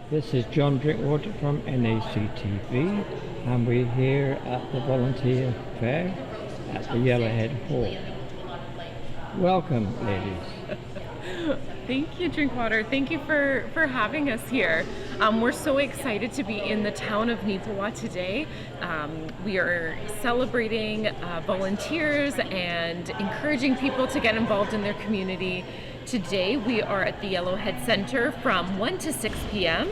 This is John Drinkwater from NACTV, and we're here at the Volunteer Fair at the Yellowhead Hall. Welcome, ladies. Thank you, Drinkwater. Thank you for having us here. We're so excited to be in the town of Neepawa today. We are celebrating volunteers and encouraging people to get involved in their community. Today we are at the Yellowhead Centre from 1 to 6 p.m.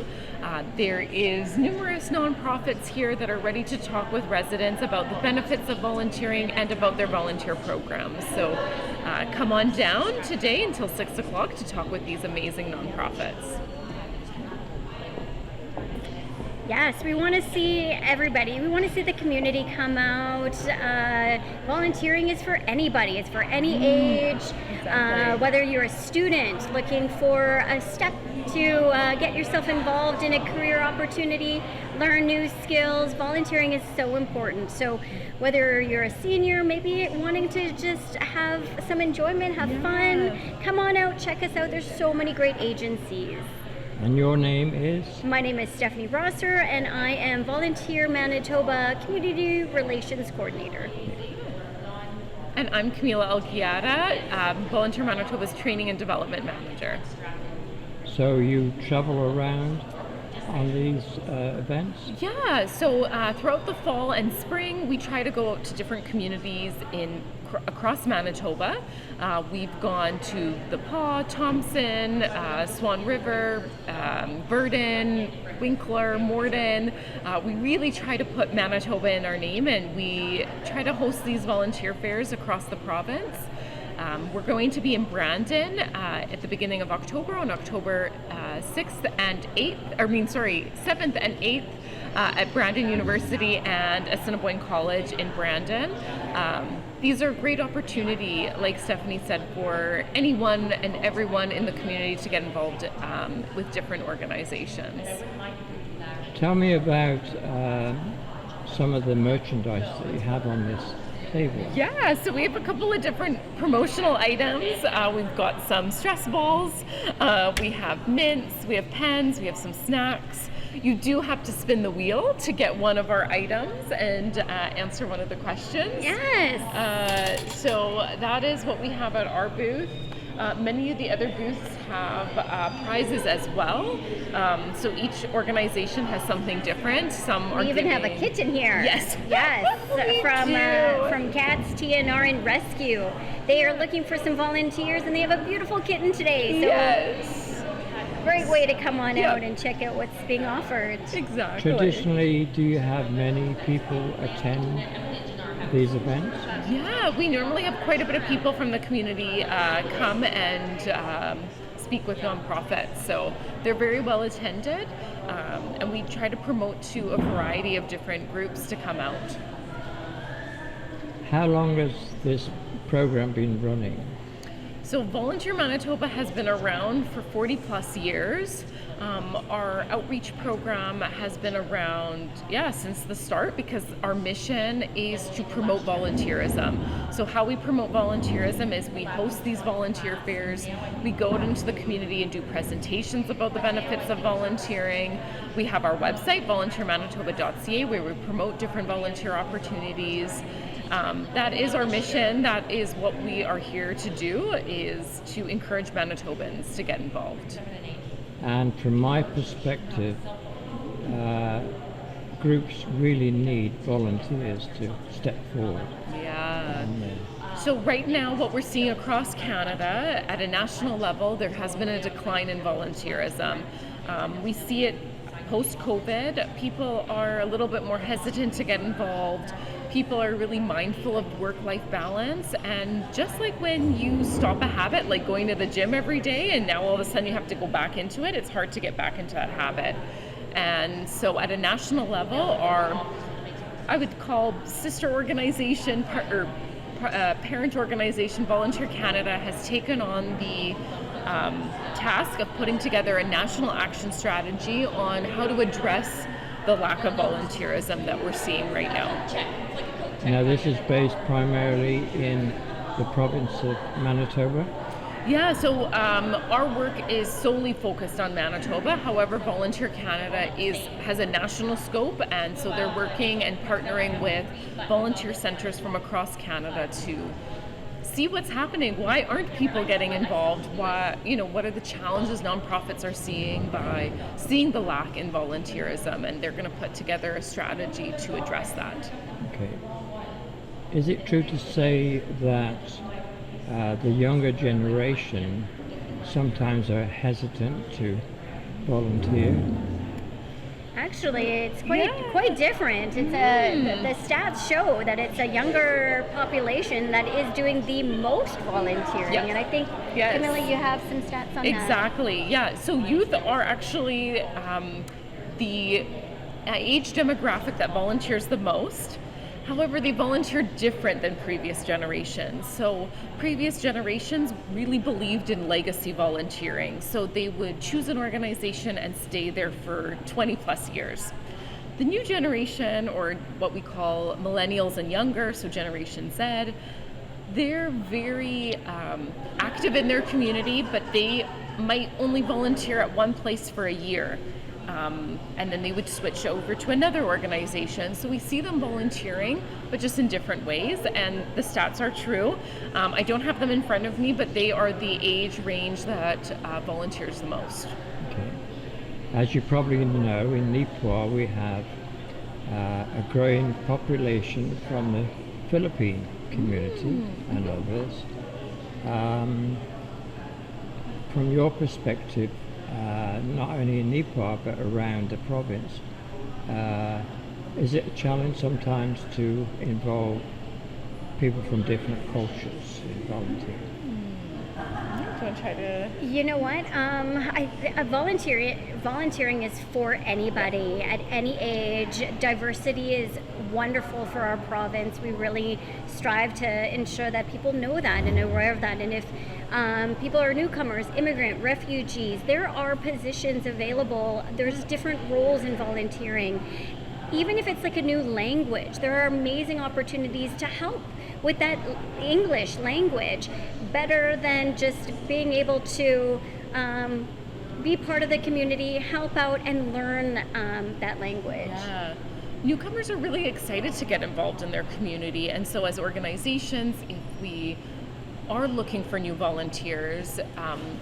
There is numerous nonprofits here that are ready to talk with residents about the benefits of volunteering and about their volunteer programs. So come on down today until 6 o'clock to talk with these amazing nonprofits. Yes, we want to see everybody. We want to see the community come out. Volunteering is for anybody. It's for any age. Exactly. Whether you're a student looking for a step to get yourself involved in a career opportunity, learn new skills, volunteering is so important. So whether you're a senior, maybe wanting to just have some enjoyment, have fun, come on out, check us out. There's so many great agencies. And your name is? My name is Stephanie Rosser, and I am Volunteer Manitoba Community Relations Coordinator. And I'm Camila Algiada, Volunteer Manitoba's Training and Development Manager. So you travel around on these events? Yeah, so throughout the fall and spring, we try to go out to different communities across Manitoba. We've gone to the Paw, Thompson, Swan River, Verdon, Winkler, Morden. We really try to put Manitoba in our name, and we try to host these volunteer fairs across the province. We're going to be in Brandon at the beginning of October, on October 7th and 8th at Brandon University and Assiniboine College in Brandon. These are a great opportunity, like Stephanie said, for anyone and everyone in the community to get involved with different organizations. Tell me about some of the merchandise that you have on this table. Yeah, so we have a couple of different promotional items. We've got some stress balls, we have mints, we have pens, we have some snacks. You do have to spin the wheel to get one of our items and answer one of the questions. Yes. So that is what we have at our booth. Many of the other booths have prizes as well. So each organization has something different. We even have a kitten here. Yes. Yes. We from Cats TNR and Rescue. They are looking for some volunteers, and they have a beautiful kitten today. So yes. Great way to come on out and check out what's being offered. Exactly. Traditionally, do you have many people attend these events? Yeah, we normally have quite a bit of people from the community come and speak with nonprofits. So they're very well attended, and we try to promote to a variety of different groups to come out. How long has this program been running? So Volunteer Manitoba has been around for 40 plus years. Our outreach program has been around, since the start, because our mission is to promote volunteerism. So how we promote volunteerism is we host these volunteer fairs, we go out into the community and do presentations about the benefits of volunteering. We have our website, volunteermanitoba.ca, where we promote different volunteer opportunities. That is our mission. That is what we are here to do, is to encourage Manitobans to get involved. And from my perspective, groups really need volunteers to step forward. Yeah. So right now, what we're seeing across Canada, at a national level, there has been a decline in volunteerism. We see it post-COVID. People are a little bit more hesitant to get involved. People are really mindful of work-life balance, and just like when you stop a habit, like going to the gym every day, and now all of a sudden you have to go back into it, it's hard to get back into that habit. And so at a national level, our, I would call sister organization, parent organization, Volunteer Canada, has taken on the task of putting together a national action strategy on how to address the lack of volunteerism that we're seeing right now. Now, this is based primarily in the province of Manitoba? Yeah, so our work is solely focused on Manitoba. However, Volunteer Canada has a national scope, and so they're working and partnering with volunteer centres from across Canada to see what's happening. Why aren't people getting involved? What are the challenges nonprofits are seeing by seeing the lack in volunteerism? And they're going to put together a strategy to address that. Okay. Is it true to say that the younger generation sometimes are hesitant to volunteer? Actually, it's quite different. It's the stats show that it's a younger population that is doing the most volunteering, Yeah. and I think Camilla, you have some stats on that. Exactly. Yeah. So youth are actually the age demographic that volunteers the most. However, they volunteer different than previous generations. So previous generations really believed in legacy volunteering. So they would choose an organization and stay there for 20 plus years. The new generation, or what we call millennials and younger, so Generation Z, they're very active in their community, but they might only volunteer at one place for a year. And then they would switch over to another organization. So we see them volunteering, but just in different ways. And the stats are true. I don't have them in front of me, but they are the age range that volunteers the most. Okay. As you probably know, in Neepawa we have a growing population from the Philippine community and others. From your perspective, not only in Neepawa but around the province, is it a challenge sometimes to involve people from different cultures in volunteering? Do you want to try to? You know what? Volunteering is for anybody at any age. Diversity is wonderful for our province. We really strive to ensure that people know that and are aware of that. And if people are newcomers, immigrant, refugees, there are positions available. There's different roles in volunteering. Even if it's like a new language, there are amazing opportunities to help with that English language, better than just being able to be part of the community, help out and learn that language. Yeah. Newcomers are really excited to get involved in their community, and so as organizations, if we are looking for new volunteers,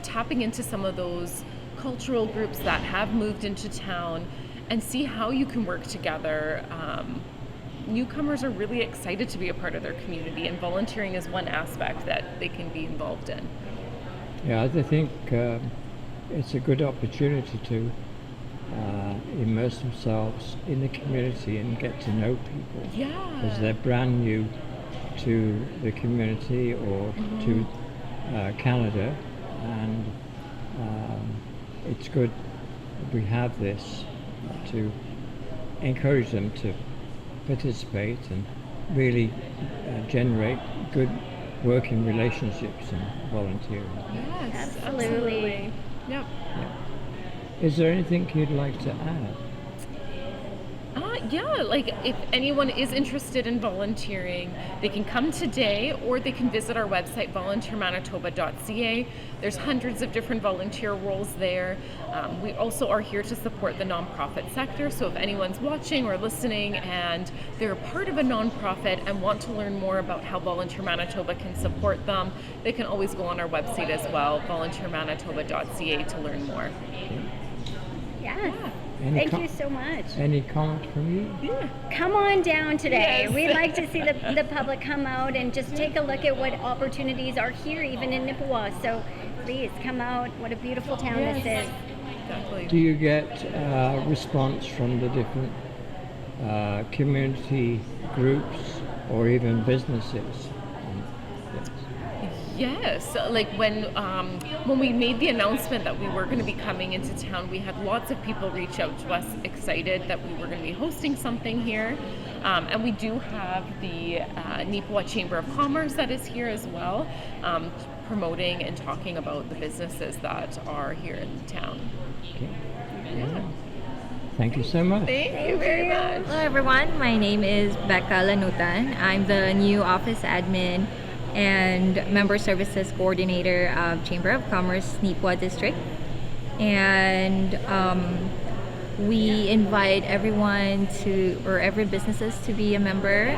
tapping into some of those cultural groups that have moved into town and see how you can work together. Newcomers are really excited to be a part of their community, and volunteering is one aspect that they can be involved in. Yeah, I think it's a good opportunity to immerse themselves in the community and get to know people. Yeah. Because they're brand new to the community or to Canada, and it's good that we have this to encourage them to participate and really generate good working relationships and volunteering. Yes, Absolutely. Yep. Is there anything you'd like to add? Yeah, like if anyone is interested in volunteering, they can come today or they can visit our website, volunteermanitoba.ca. There's hundreds of different volunteer roles there. We also are here to support the nonprofit sector, so if anyone's watching or listening and they're part of a nonprofit and want to learn more about how Volunteer Manitoba can support them, they can always go on our website as well, volunteermanitoba.ca, to learn more. Yeah. Thank you so much. Any comment from you? Yeah. Come on down today. Yes. We'd like to see the public come out and just take a look at what opportunities are here, even in Neepawa. So please come out. What a beautiful town this is. Exactly. Do you get response from the different community groups or even businesses? Yes, like when we made the announcement that we were going to be coming into town, we had lots of people reach out to us excited that we were going to be hosting something here. And we do have the Neepawa Chamber of Commerce that is here as well, promoting and talking about the businesses that are here in the town. Okay. Yeah. Thank you so much. Thank you very much. Hello everyone, my name is Becca Lanutan. I'm the new office admin and Member Services Coordinator of Chamber of Commerce, Neepawa District. And we invite everyone to, or every businesses to be a member.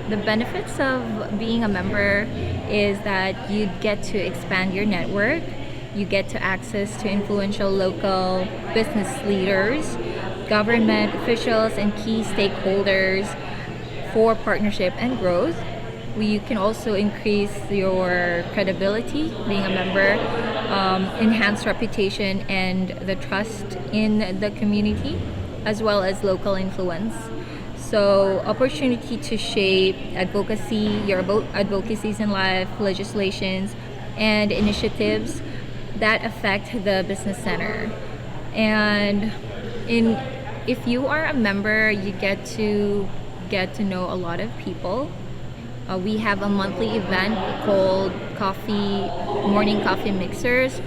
The benefits of being a member is that you get to expand your network. You get to access to influential local business leaders, government officials, and key stakeholders for partnership and growth. You can also increase your credibility being a member, enhance reputation and the trust in the community, as well as local influence. So opportunity to shape advocacy, your advocacies in life, legislations, and initiatives that affect the business center. And if you are a member, you get to know a lot of people. We have a monthly event called Morning Coffee Mixers,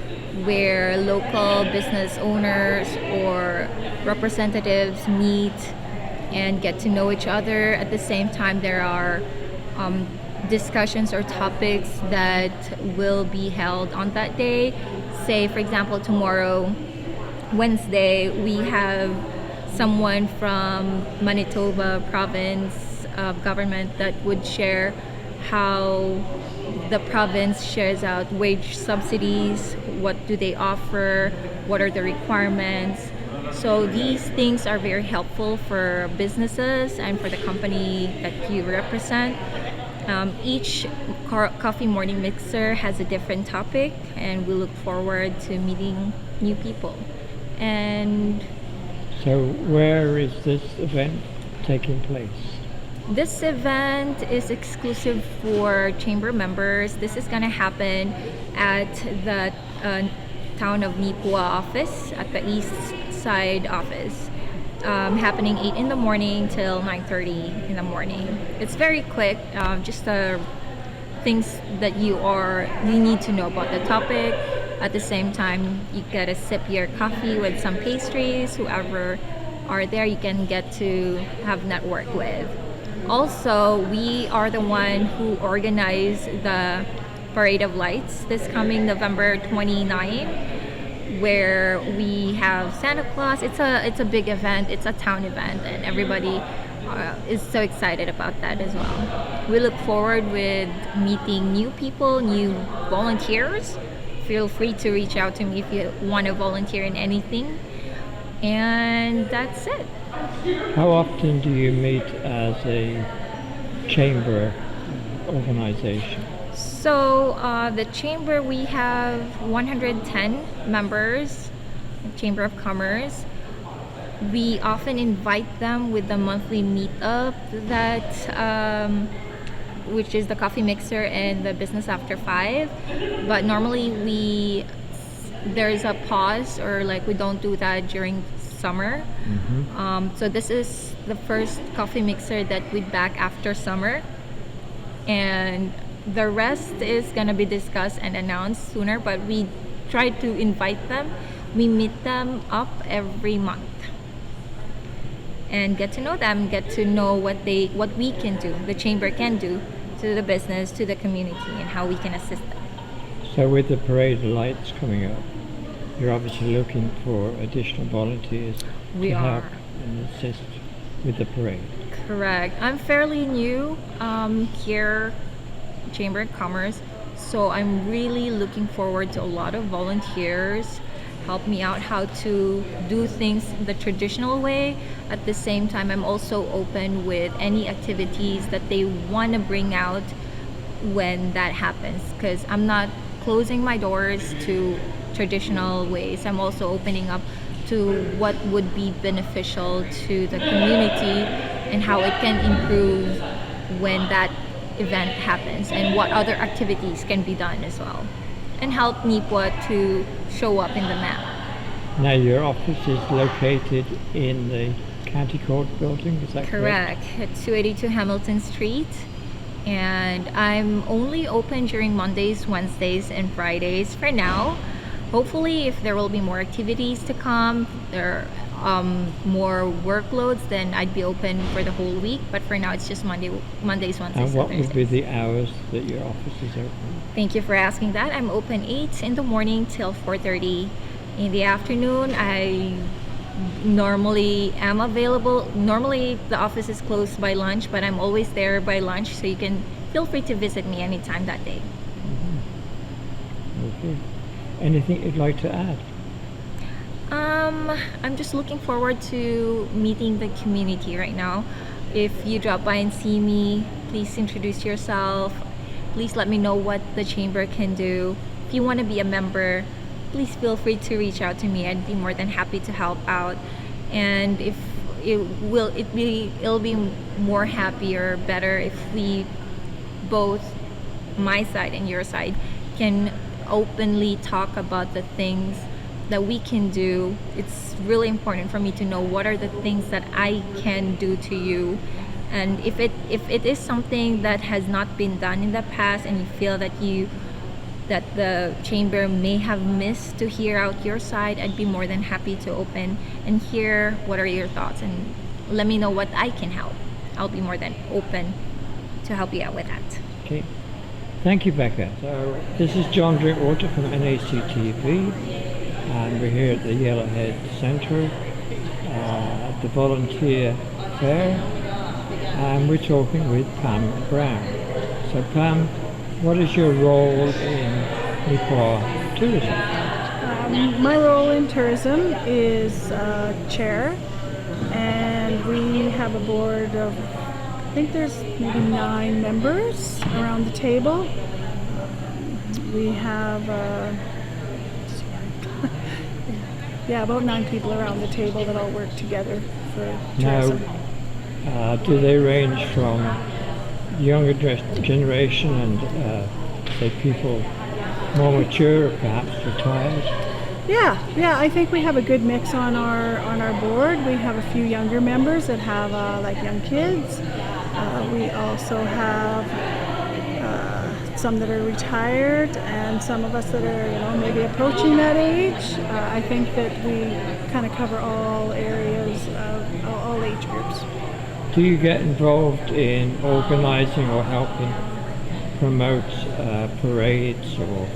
where local business owners or representatives meet and get to know each other. At the same time, there are discussions or topics that will be held on that day. Say, for example, tomorrow, Wednesday, we have someone from Manitoba province of government that would share how the province shares out wage subsidies, what do they offer, what are the requirements. So these things are very helpful for businesses and for the company that you represent. Each coffee morning mixer has a different topic, and we look forward to meeting new people. And so where is this event taking place? this event is exclusive for chamber members. This is going to happen at the Town of Neepawa office, at the east side office, happening 8 in the morning till 9:30 in the morning. It's very quick, just things that you need to know about the topic. At the same time, you get to sip your coffee with some pastries. Whoever are there, you can get to have network with. Also, we are the one who organize the Parade of Lights this coming November 29, where we have Santa Claus. It's a big event. It's a town event, and everybody is so excited about that as well. We look forward with meeting new people, new volunteers. Feel free to reach out to me if you want to volunteer in anything. And that's it. How often do you meet as a chamber organization? So the chamber, we have 110 members, Chamber of Commerce. We often invite them with the monthly meetup which is the coffee mixer and the business after 5. But normally there's a pause, or we don't do that during summer. Mm-hmm. So this is the first coffee mixer that we're back after summer, and the rest is gonna be discussed and announced sooner, but we try to invite them. We meet them up every month and get to know them, get to know what we can do, the chamber can do to the business, to the community, and how we can assist them. So with the parade of lights coming up, you're obviously looking for additional volunteers We to are. help and assist with the parade. Correct. I'm fairly new here, Chamber of Commerce, so I'm really looking forward to a lot of volunteers help me out how to do things the traditional way. At the same time, I'm also open with any activities that they want to bring out when that happens, because I'm not closing my doors to traditional ways. I'm also opening up to what would be beneficial to the community and how it can improve when that event happens, and what other activities can be done as well, and help Neepawa to show up in the map. Now your office is located in the County Court building, is that correct? Correct, at 282 Hamilton Street. And I'm only open during Mondays, Wednesdays, and Fridays for now. Hopefully, if there will be more activities to come, there more workloads, then I'd be open for the whole week. But for now, it's just Mondays, Wednesdays, And what and would be Thursdays. the hours that your office is open? Thank you for asking that. I'm open 8 in the morning till 4:30 in the afternoon. I normally am available. Normally the office is closed by lunch, but I'm always there by lunch, so you can feel free to visit me anytime that day. Okay. Anything you'd like to add? I'm just looking forward to meeting the community right now. If you drop by and see me, please introduce yourself. Please let me know what the chamber can do. If you want to be a member, please feel free to reach out to me. I'd be more than happy to help out. And if it'll be more happier, better if we both, my side and your side, can openly talk about the things that we can do. It's really important for me to know what are the things that I can do to you. And if it is something that has not been done in the past and you feel that the chamber may have missed to hear out your side, I'd be more than happy to open and hear what are your thoughts and let me know what I can help. I'll be more than open to help you out with that. Okay. Thank you, Becca. So this is John Drinkwater from NACTV, and we're here at the Yellowhead Centre at the Volunteer Fair, and we're talking with Pam Brown. So Pam, what is your role in Neepawa tourism? My role in tourism is chair, and we have a board of, I think there's maybe 9 members around the table. We have, about 9 people around the table that all work together for tourism. Now, do they range from younger generation and say people more mature, perhaps retired? Yeah, I think we have a good mix on our board. We have a few younger members that have like young kids. We also have some that are retired, and some of us that are maybe approaching that age. I think that we kind of cover all areas, all age groups. Do you get involved in organising or helping promote parades or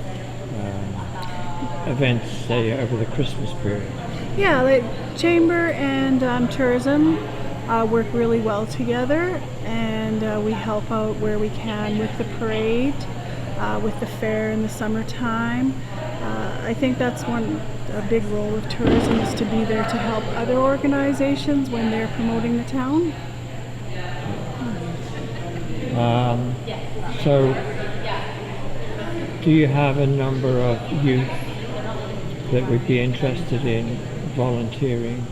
events, say, over the Christmas period? Yeah, like Chamber and tourism work really well together, and we help out where we can with the parade, with the fair in the summertime. I think that's a big role of tourism, is to be there to help other organizations when they're promoting the town. So, do you have a number of youth that would be interested in volunteering?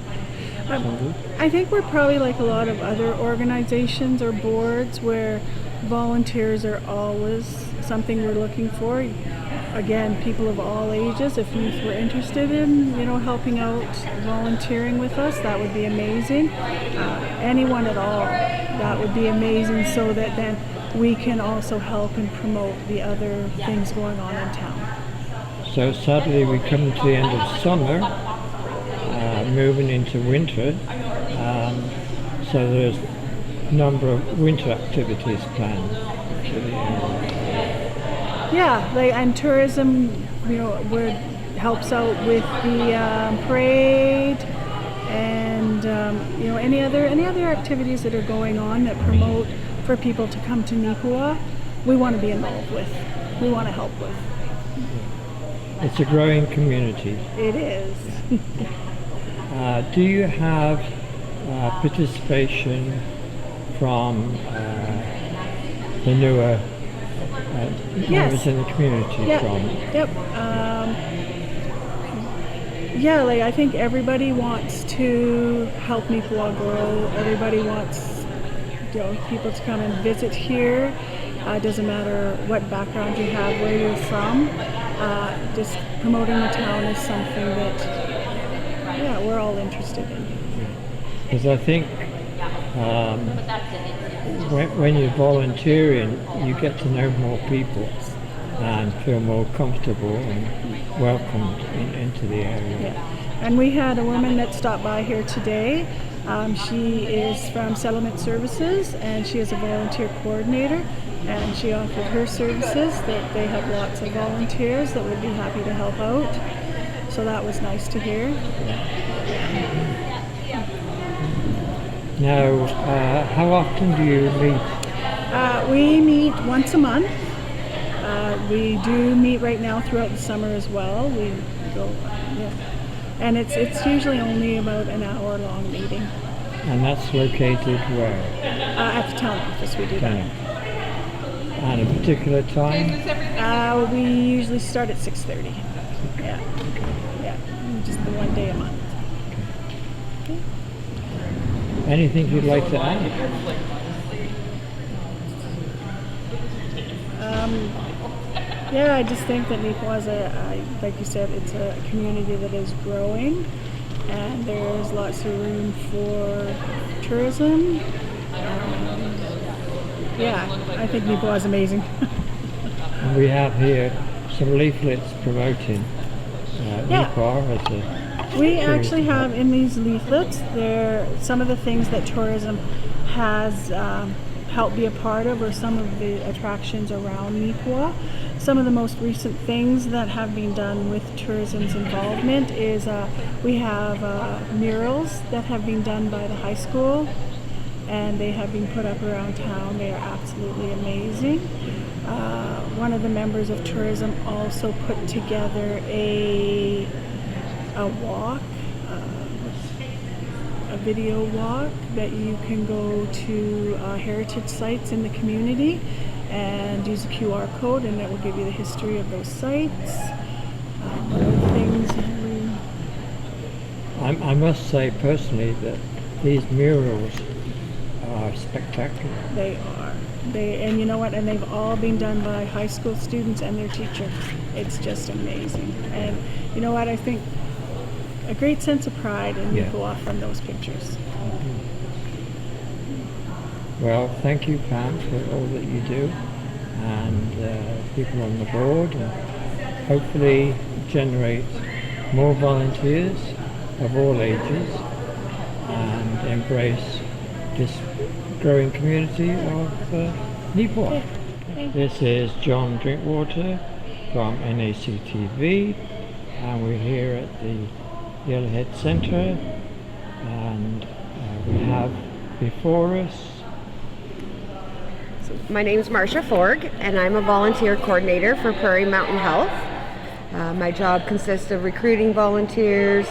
I think we're probably like a lot of other organizations or boards where volunteers are always something we're looking for. Again, people of all ages. If youth were interested in, helping out, volunteering with us, that would be amazing. Anyone at all, that would be amazing, so that then we can also help and promote the other things going on in town. So sadly we come to the end of summer, moving into winter, so there's a number of winter activities planned for the area. Yeah, and tourism, helps out with the parade and any other activities that are going on that promote for people to come to Neepawa. We want to be involved with. We want to help with. It's a growing community. It is. Do you have participation from the newer members in the community? Yep. I think everybody wants to help Neepawa grow. Everybody wants people to come and visit here. It doesn't matter what background you have, where you're from. Just promoting the town is something that we're all interested in. Because I think when you're volunteering, you get to know more people and feel more comfortable and welcomed into the area. Yeah. And we had a woman that stopped by here today. She is from Settlement Services, and she is a volunteer coordinator, and she offered her services, that they have lots of volunteers that would be happy to help out. So that was nice to hear. Now, how often do you meet? We meet once a month. We do meet right now throughout the summer as well. We go, yeah. And it's usually only about an hour-long meeting. And that's located where? At the town office we do that. And a particular time? We usually start at 6:30. Yeah. Yeah. Just the one day a month. Anything you'd like to add? Yeah, I just think that Neepawa is like you said, it's a community that is growing, and there's lots of room for tourism. Yeah, I think Neepawa is amazing. And we have here some leaflets promoting Neepawa as a We actually have in these leaflets there some of the things that tourism has helped be a part of, or some of the attractions around Neepawa. Some of the most recent things that have been done with tourism's involvement is we have murals that have been done by the high school, and they have been put up around town. They are absolutely amazing. One of the members of tourism also put together a walk, a video walk that you can go to heritage sites in the community and use a QR code, and it will give you the history of those sites. Other things. I must say personally that these murals are spectacular. They are. And you know what? And they've all been done by high school students and their teacher. It's just amazing. And you know what? I think a great sense of pride in Neepawa from those pictures. Well, thank you, Pam, for all that you do, and people on the board, and hopefully generate more volunteers of all ages and embrace this growing community of Neepawa. This is John Drinkwater from NACTV, and we're here at the Yellowhead Centre, and we have before us. My name is Marcia Forg, and I'm a volunteer coordinator for Prairie Mountain Health. My job consists of recruiting volunteers,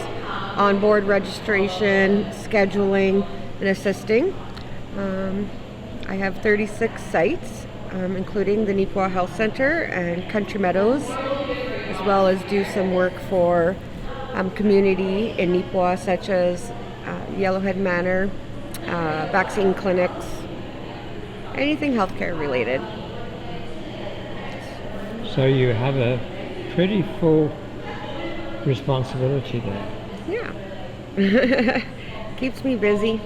on-board registration, scheduling, and assisting. I have 36 sites, including the Neepawa Health Centre and Country Meadows, as well as do some work for community in Neepawa, such as Yellowhead Manor, vaccine clinics, anything healthcare related. So you have a pretty full responsibility there. Yeah. Keeps me busy.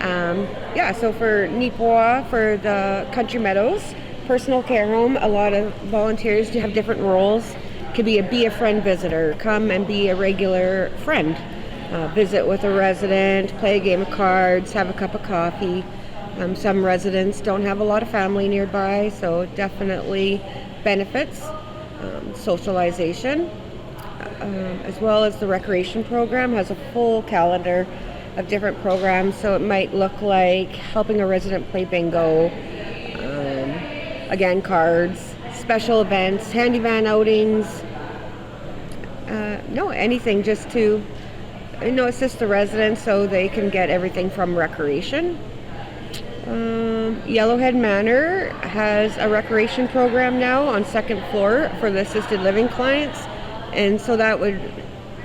So for Neepawa, for the Country Meadows personal care home, a lot of volunteers have different roles. Could be a friend visitor, come and be a regular friend, visit with a resident, play a game of cards, have a cup of coffee. Some residents don't have a lot of family nearby, so it definitely benefits socialization, as well as the recreation program has a full calendar of different programs. So it might look like helping a resident play bingo, again, cards, special events, handy van outings, anything just to assist the residents so they can get everything from recreation. Yellowhead Manor has a recreation program now on second floor for the assisted living clients, and so that would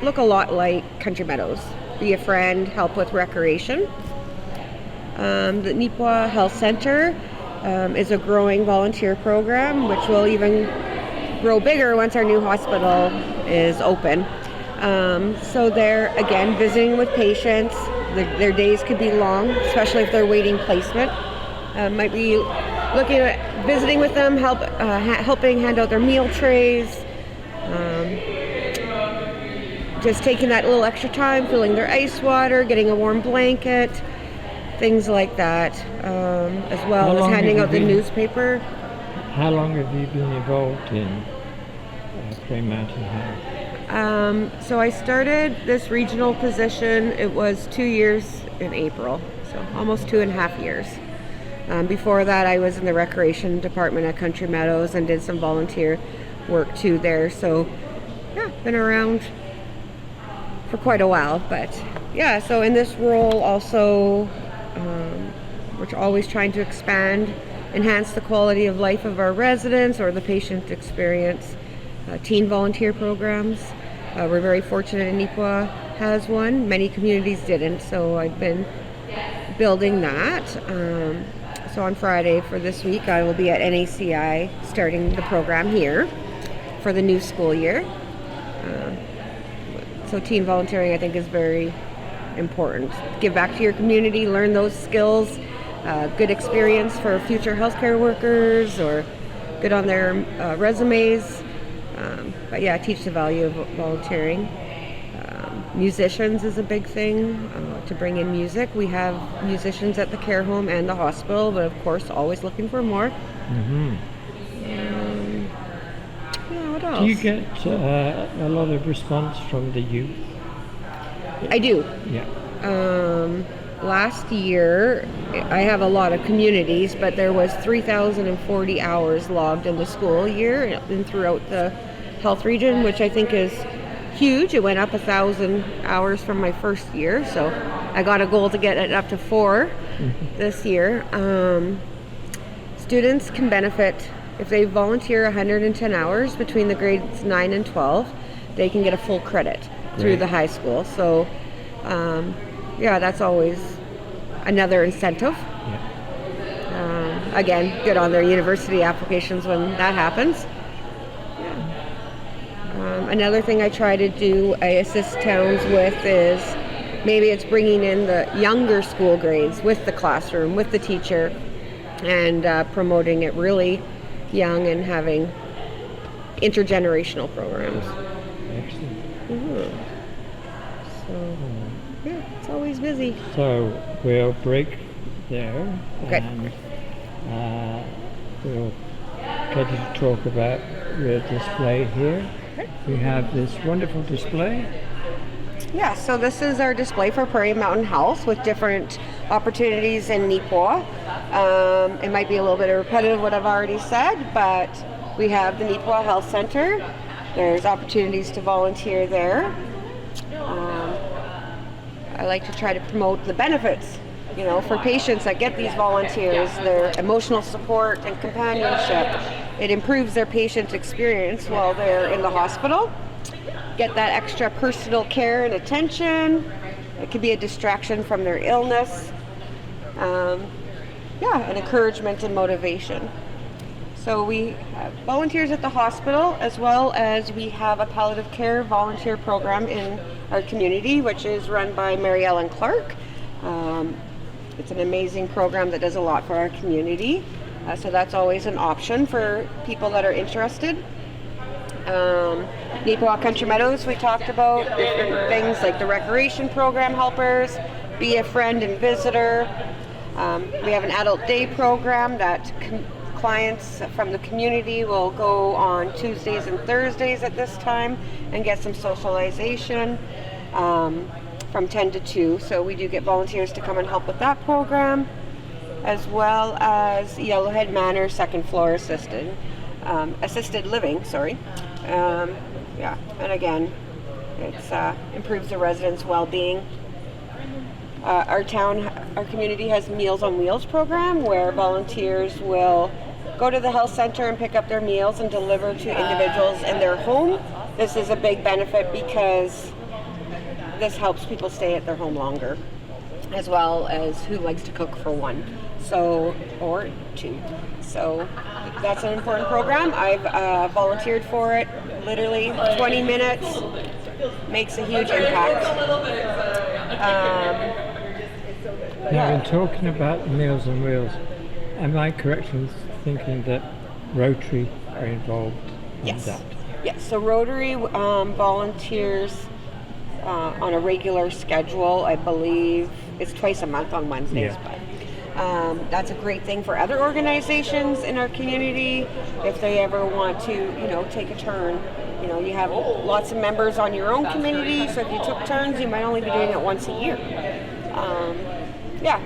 look a lot like Country Meadows. Be a friend, help with recreation. The Neepawa Health Centre is a growing volunteer program, which will even grow bigger once our new hospital is open. So they're, again, visiting with patients. Their days could be long, especially if they're waiting placement. Might be looking at visiting with them, helping hand out their meal trays. just taking that little extra time, filling their ice water, getting a warm blanket, things like that, as well as handing out the newspaper. How long have you been involved in Prairie Mountain Health? So I started this regional position, it was 2 years in April, so almost 2.5 years. Before that, I was in the recreation department at Country Meadows and did some volunteer work too there. So yeah, been around for quite a while. But yeah, so in this role also, we're always trying to expand, enhance the quality of life of our residents or the patient experience. Teen volunteer programs. We're very fortunate Neepawa has one. Many communities didn't, so I've been building that. So on Friday for this week, I will be at NACI starting the program here for the new school year. So teen volunteering, I think, is very important. Give back to your community, learn those skills, good experience for future healthcare workers or good on their resumes. But yeah, teach the value of volunteering. Musicians is a big thing, to bring in music. We have musicians at the care home and the hospital, but of course always looking for more. Mm-hmm. Yeah, what else? Do you get a lot of response from the youth? I do. Yeah. Last year, I have a lot of communities, but there was 3,040 hours logged in the school year and throughout the health region, which I think is huge. It went up 1,000 hours from my first year, so I got a goal to get it up to 4 this year. Students can benefit if they volunteer 110 hours between the grades 9 and 12. They can get a full credit through the high school. So yeah, that's always another incentive. Again, good on their university applications when that happens. Another thing I try to do, I assist towns with, is maybe it's bringing in the younger school grades with the classroom, with the teacher, and promoting it really young and having intergenerational programs. Excellent. So, yeah, it's always busy. So we'll break there, Okay. and we'll get you to talk about the display here. We have this wonderful display. Yeah, so this is our display for Prairie Mountain Health with different opportunities in Neepawa. It might be a little bit repetitive what I've already said, but we have the Neepawa Health Centre. There's opportunities to volunteer there. I like to try to promote the benefits, you know, for patients that get these volunteers, their emotional support and companionship. It improves their patient experience while they're in the hospital. Get that extra personal care and attention. It can be a distraction from their illness. And encouragement and motivation. So we have volunteers at the hospital, as well as we have a palliative care volunteer program in our community, which is run by Mary Ellen Clark. It's an amazing program that does a lot for our community. So that's always an option for people that are interested. Neepawa Country Meadows, we talked about different things like the recreation program helpers, be a friend and visitor. We have an adult day program that clients from the community will go on Tuesdays and Thursdays at this time and get some socialization from 10 to 2. So we do get volunteers to come and help with that program, as well as Yellowhead Manor second floor assisted living. And again, it improves the residents' well-being. Our community has Meals on Wheels program where volunteers will go to the health center and pick up their meals and deliver to individuals in their home. This is a big benefit because this helps people stay at their home longer, as well as who likes to cook for one, or two. So that's an important program. I've volunteered for it. Literally 20 minutes makes a huge impact. Now, in talking about Meals on Wheels, am I correct in thinking that Rotary are involved in that? Yes, so Rotary volunteers on a regular schedule. I believe it's twice a month on Wednesdays. Yeah. But that's a great thing for other organizations in our community if they ever want to, take a turn. You have lots of members on your own community, so if you took turns, you might only be doing it once a year.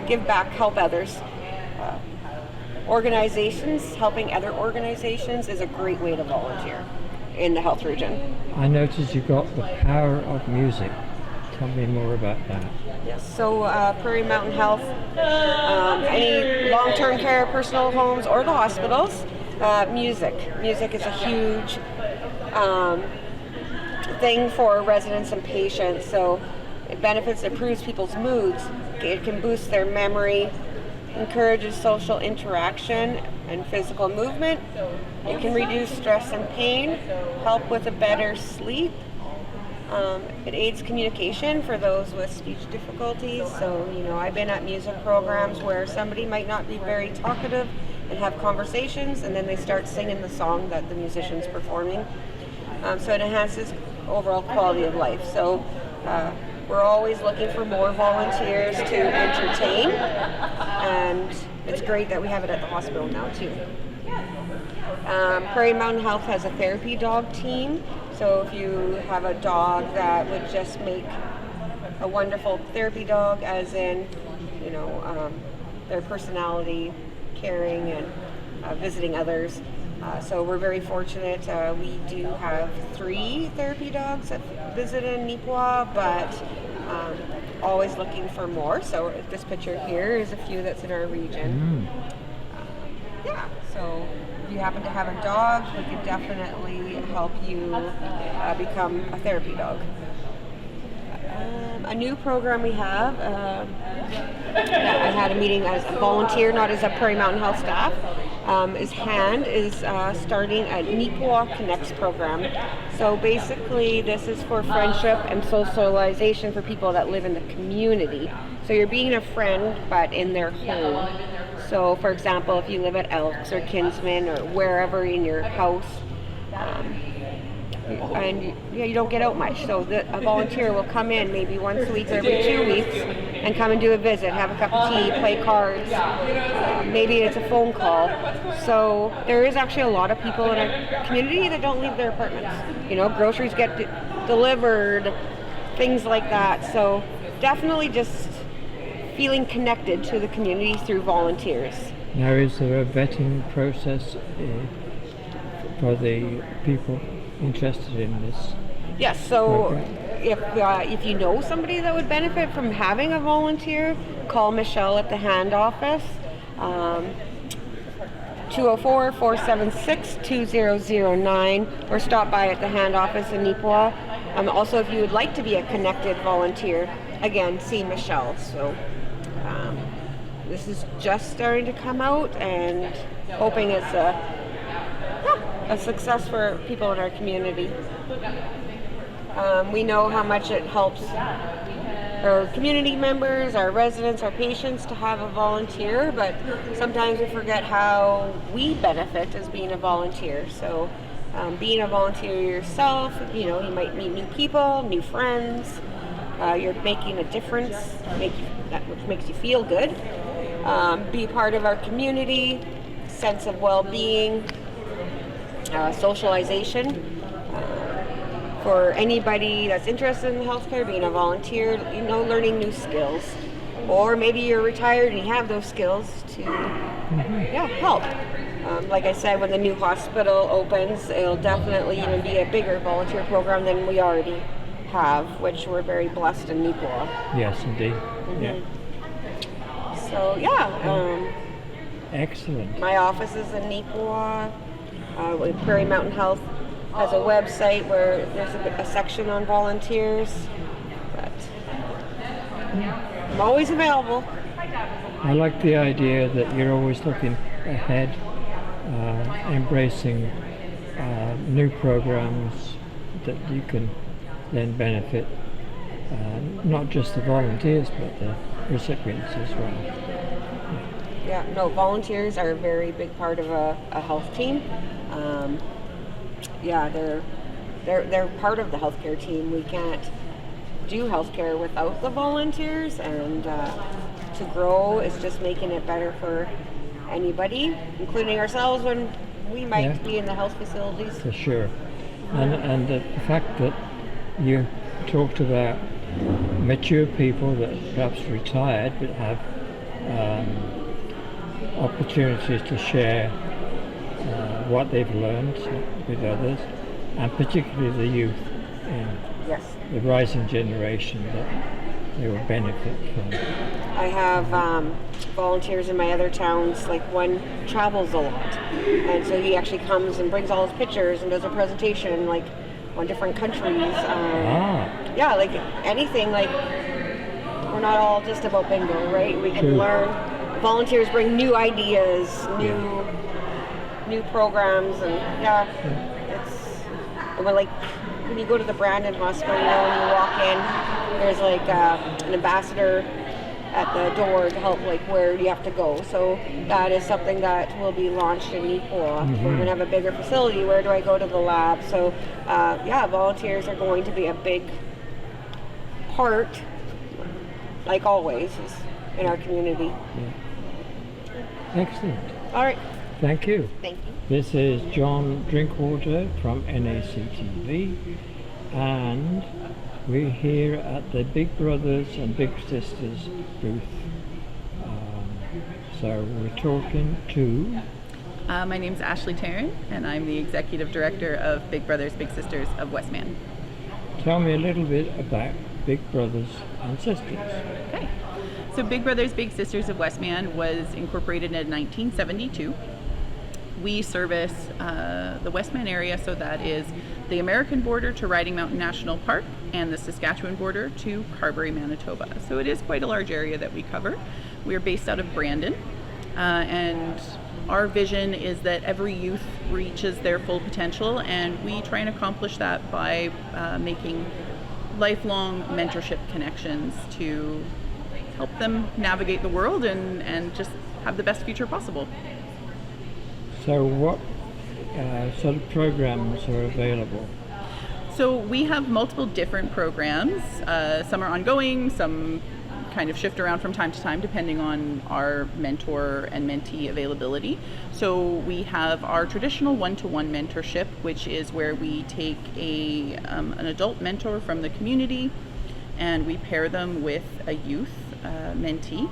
Give back, help others. Organizations, helping other organizations is a great way to volunteer in the health region. I noticed you got the power of music. Tell me more about that. Yes, so Prairie Mountain Health, any long-term care, personal homes, or the hospitals, music. Music is a huge thing for residents and patients. So it improves people's moods. It can boost their memory, encourages social interaction and physical movement. It can reduce stress and pain, help with a better sleep. It aids communication for those with speech difficulties. So, I've been at music programs where somebody might not be very talkative and have conversations, and then they start singing the song that the musician's performing. So it enhances overall quality of life. So we're always looking for more volunteers to entertain, and it's great that we have it at the hospital now too. Prairie Mountain Health has a therapy dog team. So if you have a dog that would just make a wonderful therapy dog, as in, their personality, caring, and visiting others. So we're very fortunate. We do have 3 therapy dogs that visit in Neepawa, but always looking for more. So this picture here is a few that's in our region. So if you happen to have a dog, we could definitely help you become a therapy dog. A new program we have, I had a meeting as a volunteer, not as a Prairie Mountain Health staff, is starting a Neepawa Connects program. So basically this is for friendship and socialization for people that live in the community. So you're being a friend, but in their home. So for example, if you live at Elks or Kinsman or wherever in your house, and you don't get out much, so a volunteer will come in maybe once a week or every 2 weeks and come and do a visit, have a cup of tea, play cards, maybe it's a phone call. So there is actually a lot of people in our community that don't leave their apartments. Groceries get delivered, things like that. So definitely just feeling connected to the community through volunteers. Now, is there a vetting process for the people interested in this? Yes, so program? if you know somebody that would benefit from having a volunteer, call Michelle at the hand office, 204-476-2009, or stop by at the hand office in Neepawa. Also, if you would like to be a connected volunteer, again, see Michelle. So this is just starting to come out, and hoping it's a success for people in our community. We know how much it helps our community members, our residents, our patients to have a volunteer, but sometimes we forget how we benefit as being a volunteer. So being a volunteer yourself, you might meet new people, new friends, you're making a difference, which makes you feel good. Be part of our community, sense of well-being, socialization. For anybody that's interested in healthcare, being a volunteer, learning new skills. Or maybe you're retired and you have those skills to help. Like I said, when the new hospital opens, it'll definitely even be a bigger volunteer program than we already have, which we're very blessed in Neepawa. Yes, indeed. Yeah. So, excellent. My office is in Neepawa. Prairie Mountain Health has a website where there's a section on volunteers, but I'm always available. I like the idea that you're always looking ahead, embracing new programs that you can then benefit not just the volunteers but the recipients as well. Volunteers are a very big part of a health team. They're part of the healthcare team. We can't do healthcare without the volunteers, and to grow is just making it better for anybody, including ourselves when we might be in the health facilities. For sure. And the fact that you talked about mature people that perhaps retired but have opportunities to share what they've learned with others, and particularly the youth in the rising generation that they will benefit from. I have volunteers in my other towns, like one travels a lot, and so he actually comes and brings all his pictures and does a presentation like on different countries. Yeah, like anything, like we're not all just about bingo, right? We can learn. Volunteers bring new ideas, new programs, and it's like when you go to the Brandon Hospital, when you walk in, there's like an ambassador at the door to help, like where you have to go. So that is something that will be launched in Neepawa. We're going to have a bigger facility. Where do I go to the lab? So volunteers are going to be a big part, like always, in our community. Excellent. All right. Thank you. Thank you. This is John Drinkwater from NACTV, and we're here at the Big Brothers and Big Sisters booth. So we're talking to... My name's Ashley Tarrant, and I'm the Executive Director of Big Brothers Big Sisters of Westman. Tell me a little bit about Big Brothers and Sisters. Okay. So Big Brothers Big Sisters of Westman was incorporated in 1972. We service the Westman area, so that is the American border to Riding Mountain National Park and the Saskatchewan border to Carberry, Manitoba. So it is quite a large area that we cover. We are based out of Brandon, and our vision is that every youth reaches their full potential, and we try and accomplish that by making lifelong mentorship connections to help them navigate the world and just have the best future possible. So what sort of programs are available? So we have multiple different programs. Some are ongoing, some kind of shift around from time to time depending on our mentor and mentee availability. So we have our traditional one-to-one mentorship, which is where we take an adult mentor from the community and we pair them with a youth mentee.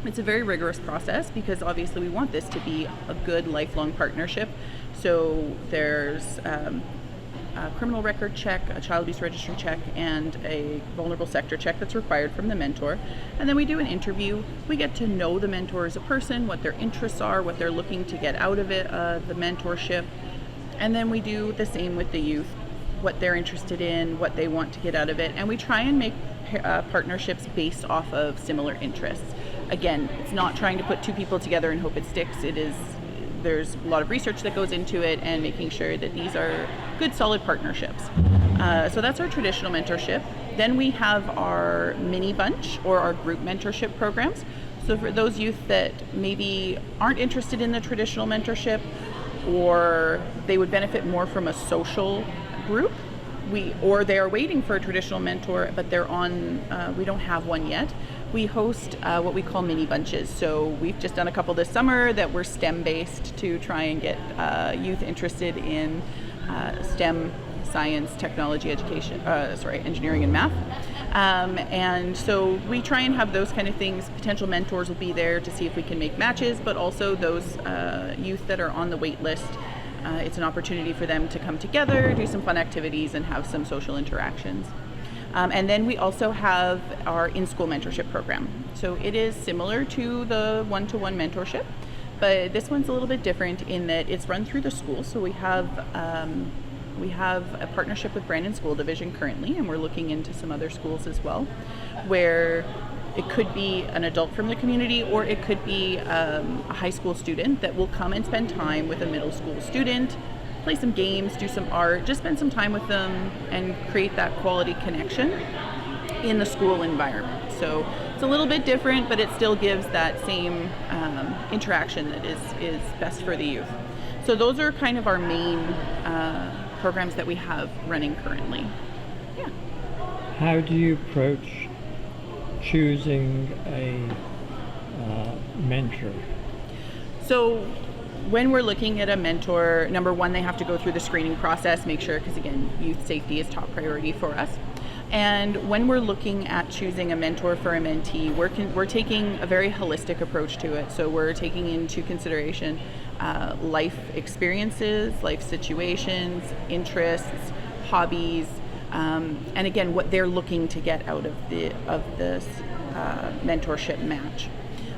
It's a very rigorous process because obviously we want this to be a good lifelong partnership. So there's a criminal record check, a child abuse registry check, and a vulnerable sector check that's required from the mentor. And then we do an interview. We get to know the mentor as a person, what their interests are, what they're looking to get out of it, the mentorship. And then we do the same with the youth, what they're interested in, what they want to get out of it. And we try and make partnerships based off of similar interests. Again, it's not trying to put two people together and hope it sticks. There's a lot of research that goes into it and making sure that these are good, solid partnerships. So that's our traditional mentorship. Then we have our mini bunch or our group mentorship programs. So for those youth that maybe aren't interested in the traditional mentorship, or they would benefit more from a social group, or they are waiting for a traditional mentor, but they're on, we don't have one yet. We host what we call mini bunches. So we've just done a couple this summer that were STEM based to try and get youth interested in STEM, science, technology, engineering and math. And so we try and have those kind of things. Potential mentors will be there to see if we can make matches, but also those youth that are on the wait list. It's an opportunity for them to come together, do some fun activities, and have some social interactions. And then we also have our in-school mentorship program. So it is similar to the one-to-one mentorship, but this one's a little bit different in that it's run through the school. So we have a partnership with Brandon School Division currently, and we're looking into some other schools as well, where it could be an adult from the community, or it could be a high school student that will come and spend time with a middle school student, play some games, do some art, just spend some time with them and create that quality connection in the school environment. So it's a little bit different, but it still gives that same interaction that is best for the youth. So those are kind of our main programs that we have running currently. Yeah. How do you approach choosing a mentor? So when we're looking at a mentor, number one, they have to go through the screening process, make sure, because again, youth safety is top priority for us. And when we're looking at choosing a mentor for a mentee, we're taking a very holistic approach to it. So we're taking into consideration life experiences, life situations, interests, hobbies, and again, what they're looking to get out of this mentorship match.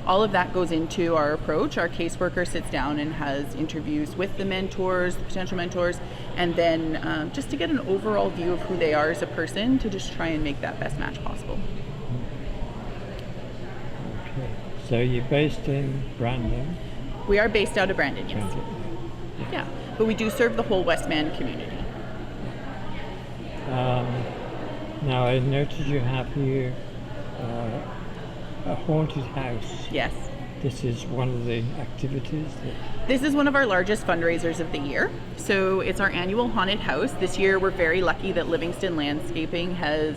All of that goes into our approach. Our caseworker sits down and has interviews with the mentors, the potential mentors, and then just to get an overall view of who they are as a person, to just try and make that best match possible. Okay. So you're based in Brandon? We are based out of Brandon, yes. Brandon. Yeah, but we do serve the whole Westman community. Now I noticed you have here a haunted house. Yes. This is one of the activities This is one of our largest fundraisers of the year. So it's our annual haunted house. This year we're very lucky that Livingston Landscaping has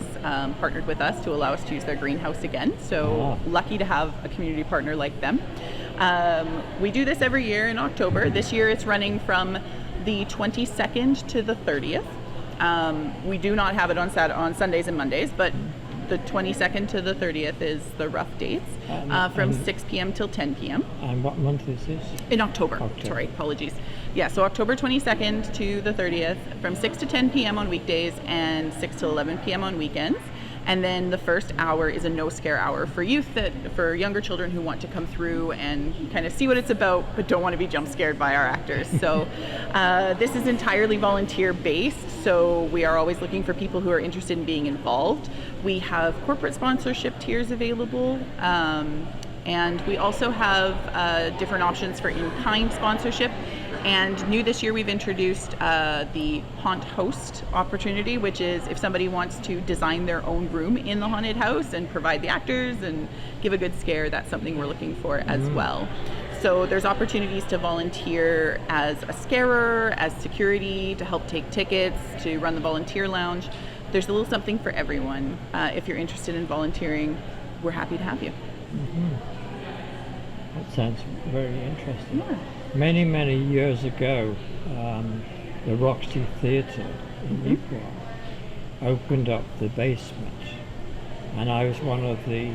partnered with us to allow us to use their greenhouse again. So lucky to have a community partner like them. We do this every year in October. This year it's running from the 22nd to the 30th. We do not have it on Sundays and Mondays, but the 22nd to the 30th is the rough dates, from 6 p.m. till 10 p.m. And what month is this? In October. Sorry, apologies. Yeah, so October 22nd to the 30th, from 6 to 10 p.m. on weekdays and 6 to 11 p.m. on weekends. And then the first hour is a no scare hour for youth, for younger children who want to come through and kind of see what it's about, but don't want to be jump scared by our actors. So this is entirely volunteer based. So we are always looking for people who are interested in being involved. We have corporate sponsorship tiers available. And we also have different options for in-kind sponsorship. And new this year, we've introduced the Haunt Host opportunity, which is if somebody wants to design their own room in the haunted house and provide the actors and give a good scare, that's something we're looking for as well. So there's opportunities to volunteer as a scarer, as security, to help take tickets, to run the volunteer lounge. There's a little something for everyone. If you're interested in volunteering, we're happy to have you. That sounds very interesting. Yeah. Many years ago, the Roxy Theatre in Neepawa opened up the basement, and I was one of the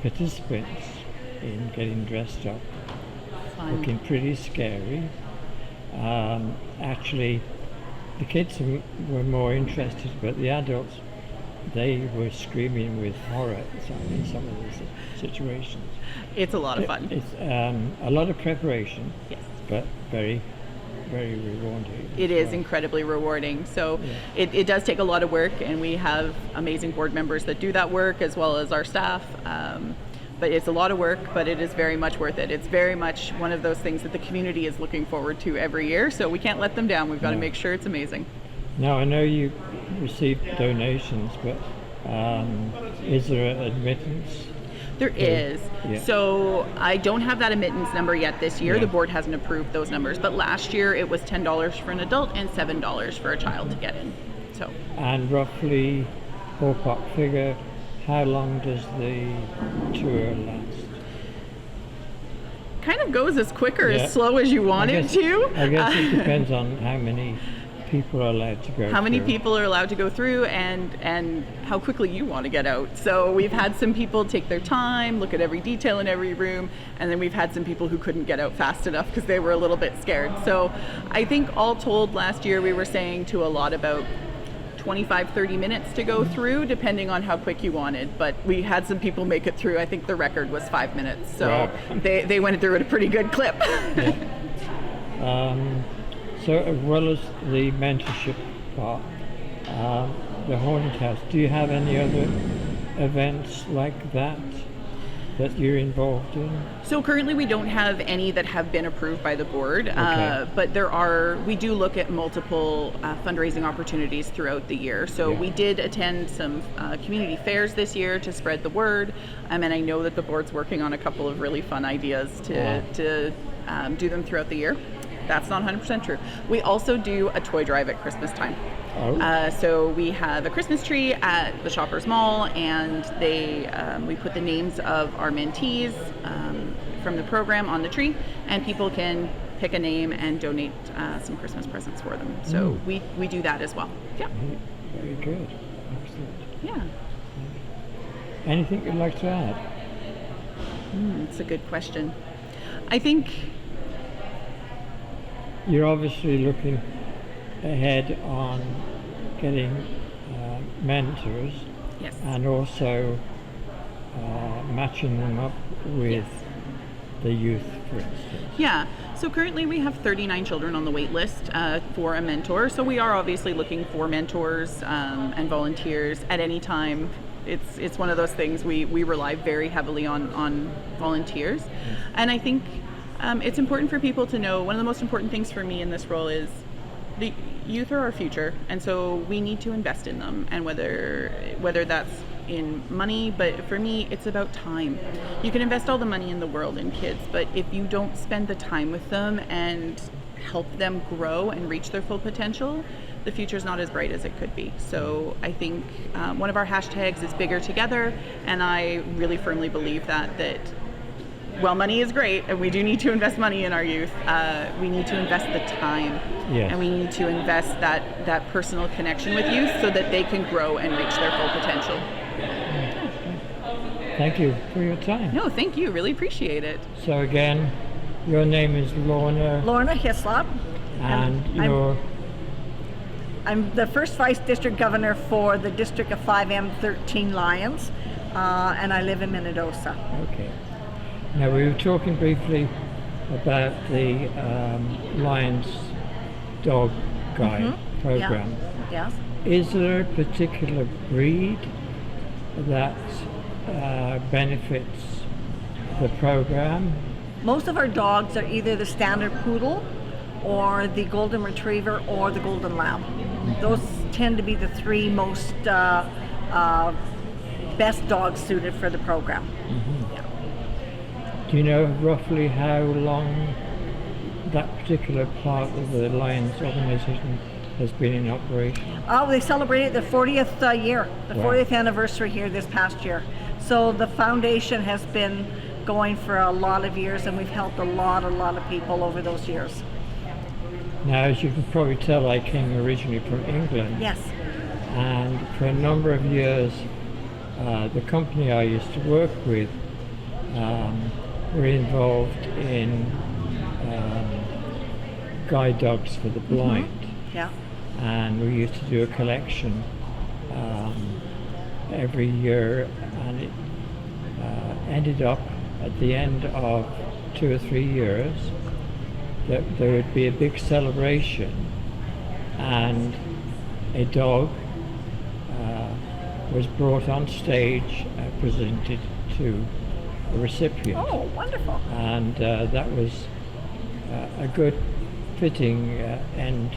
participants in getting dressed up, looking pretty scary. Actually, the kids were more interested, but the adults, they were screaming with horror in some of the situations. It's a lot of fun. It's a lot of preparation, Yes. but very rewarding. It is incredibly rewarding. So it does take a lot of work, and we have amazing board members that do that work as well as our staff. But it's a lot of work, but it is very much worth it. It's very much one of those things that the community is looking forward to every year, so we can't let them down. We've got to make sure it's amazing. Now, I know you receive donations, but is there admittance? There is. Yeah. So I don't have that admittance number yet this year. Yeah. The board hasn't approved those numbers, but last year it was $10 for an adult and $7 for a child to get in. So. And roughly, ballpark figure, how long does the tour last? Kind of goes as quick or as slow as you want it to. I guess it depends on how many people are allowed to go how many through. people are allowed to go through and how quickly you want to get out. So we've had some people take their time, look at every detail in every room, and then we've had some people who couldn't get out fast enough because they were a little bit scared. So I think all told last year we were saying to a lot about 25-30 minutes to go through, depending on how quick you wanted, but we had some people make it through. I think the record was 5 minutes, so wow. they went through at a pretty good clip. So as well as the mentorship part, the haunted house, do you have any other events like that you're involved in? So currently we don't have any that have been approved by the board, Okay. but we do look at multiple fundraising opportunities throughout the year. So we did attend some community fairs this year to spread the word, and I know that the board's working on a couple of really fun ideas to do them throughout the year. That's not 100% true. We also do a toy drive at Christmas time. Oh. So we have a Christmas tree at the Shoppers Mall, and we put the names of our mentees from the program on the tree, and people can pick a name and donate some Christmas presents for them. So we do that as well. Yeah. Very good. Excellent. Yeah. Anything you'd like to add? It's a good question. I think you're obviously looking ahead on getting mentors, yes, and also matching them up with the youth, for instance. Yeah. So currently we have 39 children on the wait list for a mentor. So we are obviously looking for mentors and volunteers at any time. It's one of those things we rely very heavily on volunteers. And I think it's important for people to know, one of the most important things for me in this role is the youth are our future, and so we need to invest in them, and whether that's in money, but for me it's about time. You can invest all the money in the world in kids, but if you don't spend the time with them and help them grow and reach their full potential, the future's not as bright as it could be. So I think one of our hashtags is bigger together, and I really firmly believe that while money is great, and we do need to invest money in our youth, we need to invest the time. Yes. And we need to invest that personal connection with youth so that they can grow and reach their full potential. Thank you for your time. No, thank you. Really appreciate it. So again, your name is Lorna. Lorna Hislop. And I'm the first Vice District Governor for the District of 5M13 Lions, and I live in Minnedosa. Okay. Now, we were talking briefly about the Lions Dog Guide program. Yeah. Yes. Is there a particular breed that benefits the program? Most of our dogs are either the standard poodle or the golden retriever or the golden lab. Those tend to be the three most best dogs suited for the program. Yeah. Do you know roughly how long that particular part of the Lions organization has been in operation? Oh, they celebrated the 40th year, the 40th anniversary here this past year. So the foundation has been going for a lot of years, and we've helped a lot of people over those years. Now, as you can probably tell, I came originally from England. Yes. And for a number of years, the company I used to work with were involved in guide dogs for the blind. Yeah. And we used to do a collection every year, and it ended up at the end of 2 or 3 years that there would be a big celebration, and a dog was brought on stage and presented to a recipient. Oh, wonderful. And that was a good fitting end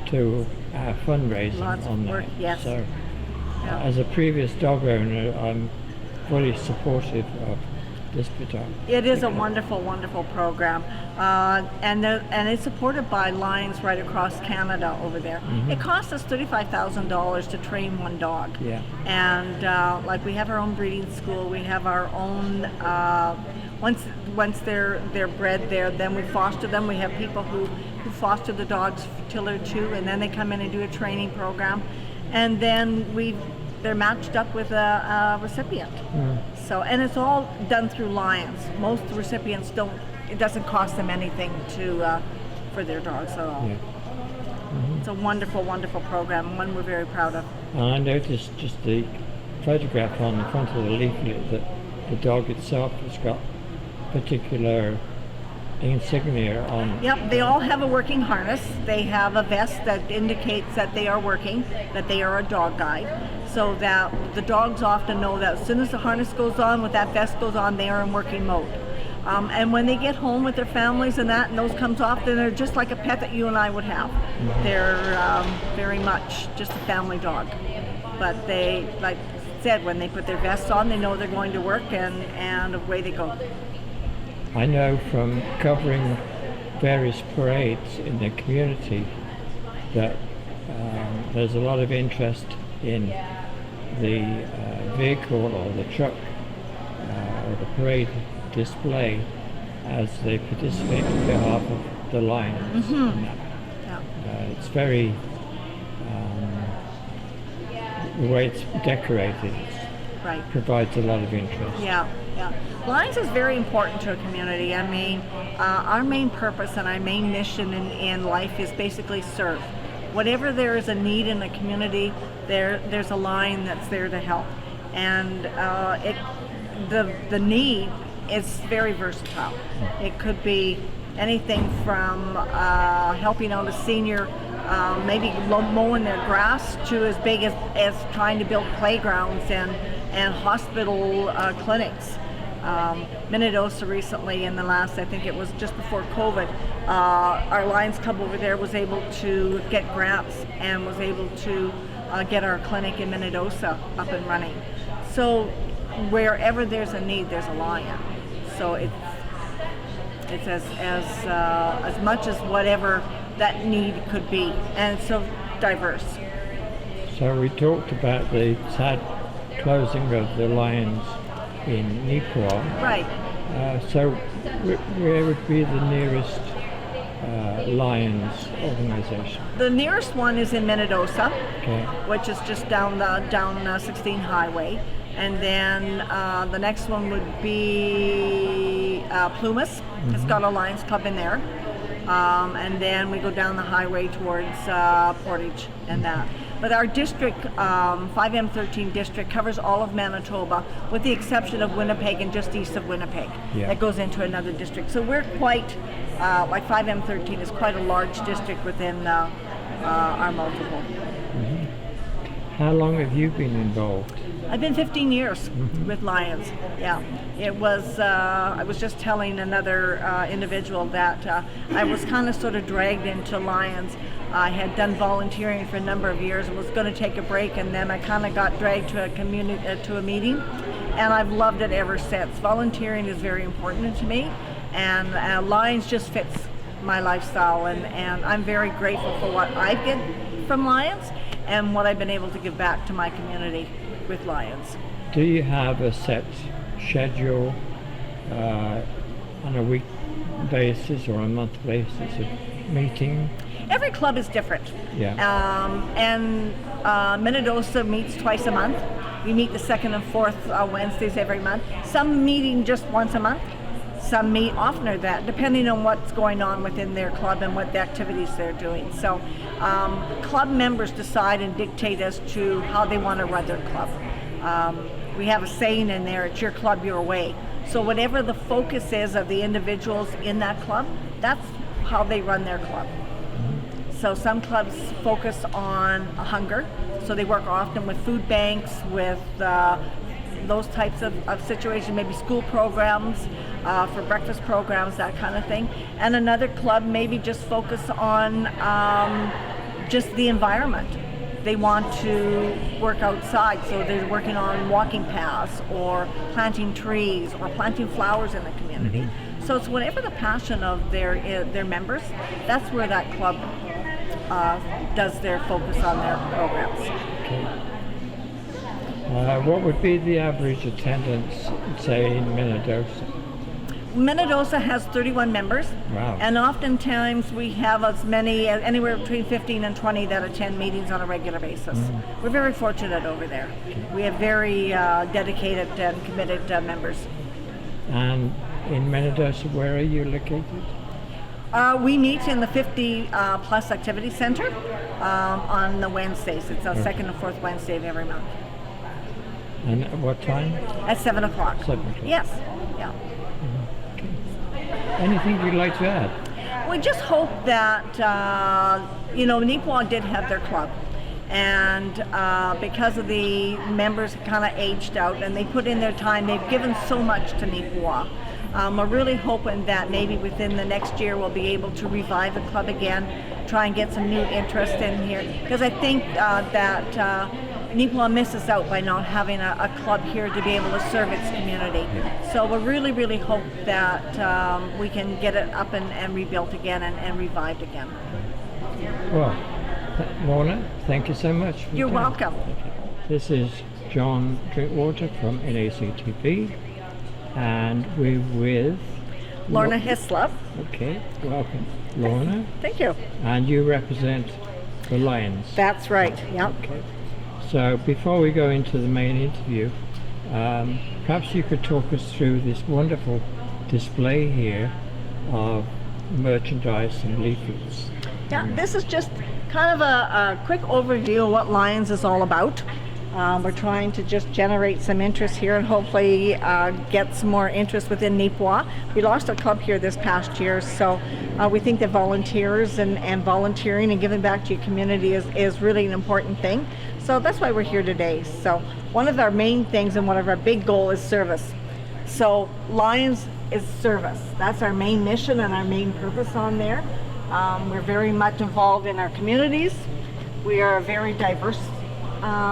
to our fundraising Lots on of work, that. yes. So as a previous dog owner, I'm fully supportive of this particular. It is a wonderful program, and it's supported by Lions right across Canada over there. It costs us $35,000 to train one dog. Yeah. And like we have our own breeding school, we have our own. Once they're bred there, then we foster them. We have people who foster the dogs till they're 2, and then they come in and do a training program, and then they're matched up with a recipient. So, and it's all done through Lions. Most recipients it doesn't cost them anything for their dogs at all. Yeah. It's a wonderful program, one we're very proud of. And I noticed just the photograph on the front of the leaflet that the dog itself has got particular insignia on. Yep, they all have a working harness. They have a vest that indicates that they are working, that they are a dog guide, so that the dogs often know that as soon as the harness goes on, with that vest goes on, they are in working mode. And when they get home with their families and those comes off, then they're just like a pet that you and I would have. They're very much just a family dog. But they, like I said, when they put their vests on, they know they're going to work, and away they go. I know from covering various parades in the community that there's a lot of interest in the vehicle or the truck or the parade display as they participate on behalf of the Lions. It's very the way it's decorated provides a lot of interest. Yeah. Lions is very important to a community. I mean, our main purpose and our main mission in life is basically serve. Whatever there is a need in the community, there's a lion that's there to help. And the need is very versatile. It could be anything from helping out a senior, maybe mowing their grass, to as big as trying to build playgrounds and hospital clinics. Minnedosa recently, in the last, I think it was just before COVID, our Lions Club over there was able to get grants and was able to get our clinic in Minnedosa up and running. So wherever there's a need, there's a lion. So it's as much as whatever that need could be, and it's so diverse. So we talked about the sad closing of the Lions in Neepawa. Right. So where would be the nearest Lions organization? The nearest one is in Minnedosa, Okay. which is just down 16 Highway, and then the next one would be Plumas. It's got a Lions Club in there, and then we go down the highway towards Portage and that. But our district, 5M13 district, covers all of Manitoba with the exception of Winnipeg and just east of Winnipeg. Yeah. That goes into another district. So we're quite, like 5M13 is quite a large district within our multiple. How long have you been involved? I've been 15 years with Lions. Yeah, it was. I was just telling another individual that I was kind of sort of dragged into Lions. I had done volunteering for a number of years and was going to take a break, and then I kind of got dragged to a meeting, and I've loved it ever since. Volunteering is very important to me, and Lions just fits my lifestyle, and I'm very grateful for what I get from Lions and what I've been able to give back to my community with Lions. Do you have a set schedule on a week basis or a month basis of meeting? Every club is different. Yeah. And Minnedosa meets twice a month. We meet the second and fourth Wednesdays every month. Some meeting just once a month. Some meet oftener than that, depending on what's going on within their club and what the activities they're doing. So club members decide and dictate as to how they want to run their club. We have a saying in there, it's your club, your way. So whatever the focus is of the individuals in that club, that's how they run their club. So some clubs focus on hunger, so they work often with food banks, with those types of situations, maybe school programs, for breakfast programs, that kind of thing. And another club maybe just focus on just the environment. They want to work outside, so they're working on walking paths or planting trees or planting flowers in the community. So it's whatever the passion of their members, that's where that club does their focus on their programs. What would be the average attendance, say, in Minnedosa? Minnedosa has 31 members, Wow. and oftentimes we have as many, anywhere between 15 and 20 that attend meetings on a regular basis. We're very fortunate over there. We have very dedicated and committed members. And in Minnedosa, where are you located? We meet in the 50 plus activity center on the Wednesdays. It's the second and fourth Wednesday of every month. And at what time? At 7 o'clock. 7 o'clock. Yes, yeah. Anything you'd like to add? We just hope that, Neepawa did have their club. And because of the members kind of aged out and they put in their time, they've given so much to Neepawa. We're really hoping that maybe within the next year we'll be able to revive the club again, try and get some new interest in here. Because I think that Neepawa misses out by not having a club here to be able to serve its community. So we really, really hope that we can get it up and rebuilt again and revived again. Well, Lorna, thank you so much. for You're your time. welcome. This is John Drinkwater from NACTV, and we're with Lorna Hislop. Okay, welcome, Lorna. Thank you. And you represent the Lions. That's right. Yep. Okay. So before we go into the main interview, perhaps you could talk us through this wonderful display here of merchandise and leaflets. Yeah, this is just kind of a quick overview of what Lions is all about. We're trying to just generate some interest here and hopefully get some more interest within Neepawa. We lost our club here this past year, so we think that volunteers and volunteering and giving back to your community is really an important thing. So that's why we're here today. So one of our main things and one of our big goal is service. So Lions is service. That's our main mission and our main purpose on there. We're very much involved in our communities. We are a very diverse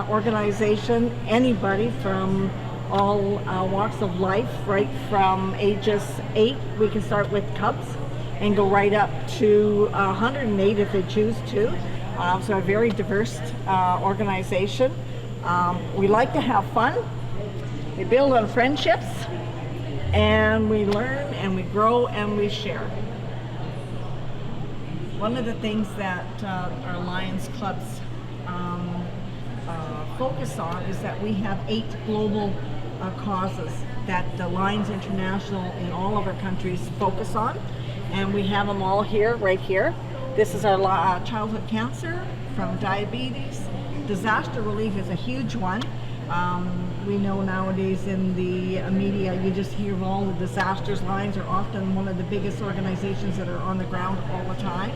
organization. Anybody from all walks of life, right from ages 8, we can start with cubs and go right up to 108 if they choose to. So a very diverse organization. We like to have fun. We build on friendships, and we learn and we grow and we share. One of the things that our Lions clubs focus on is that we have 8 global causes that the Lions International in all of our countries focus on, and we have them all here, right here. This is our childhood cancer, from diabetes. Disaster relief is a huge one. We know nowadays in the media, you just hear of all the disasters. Lions are often one of the biggest organizations that are on the ground all the time.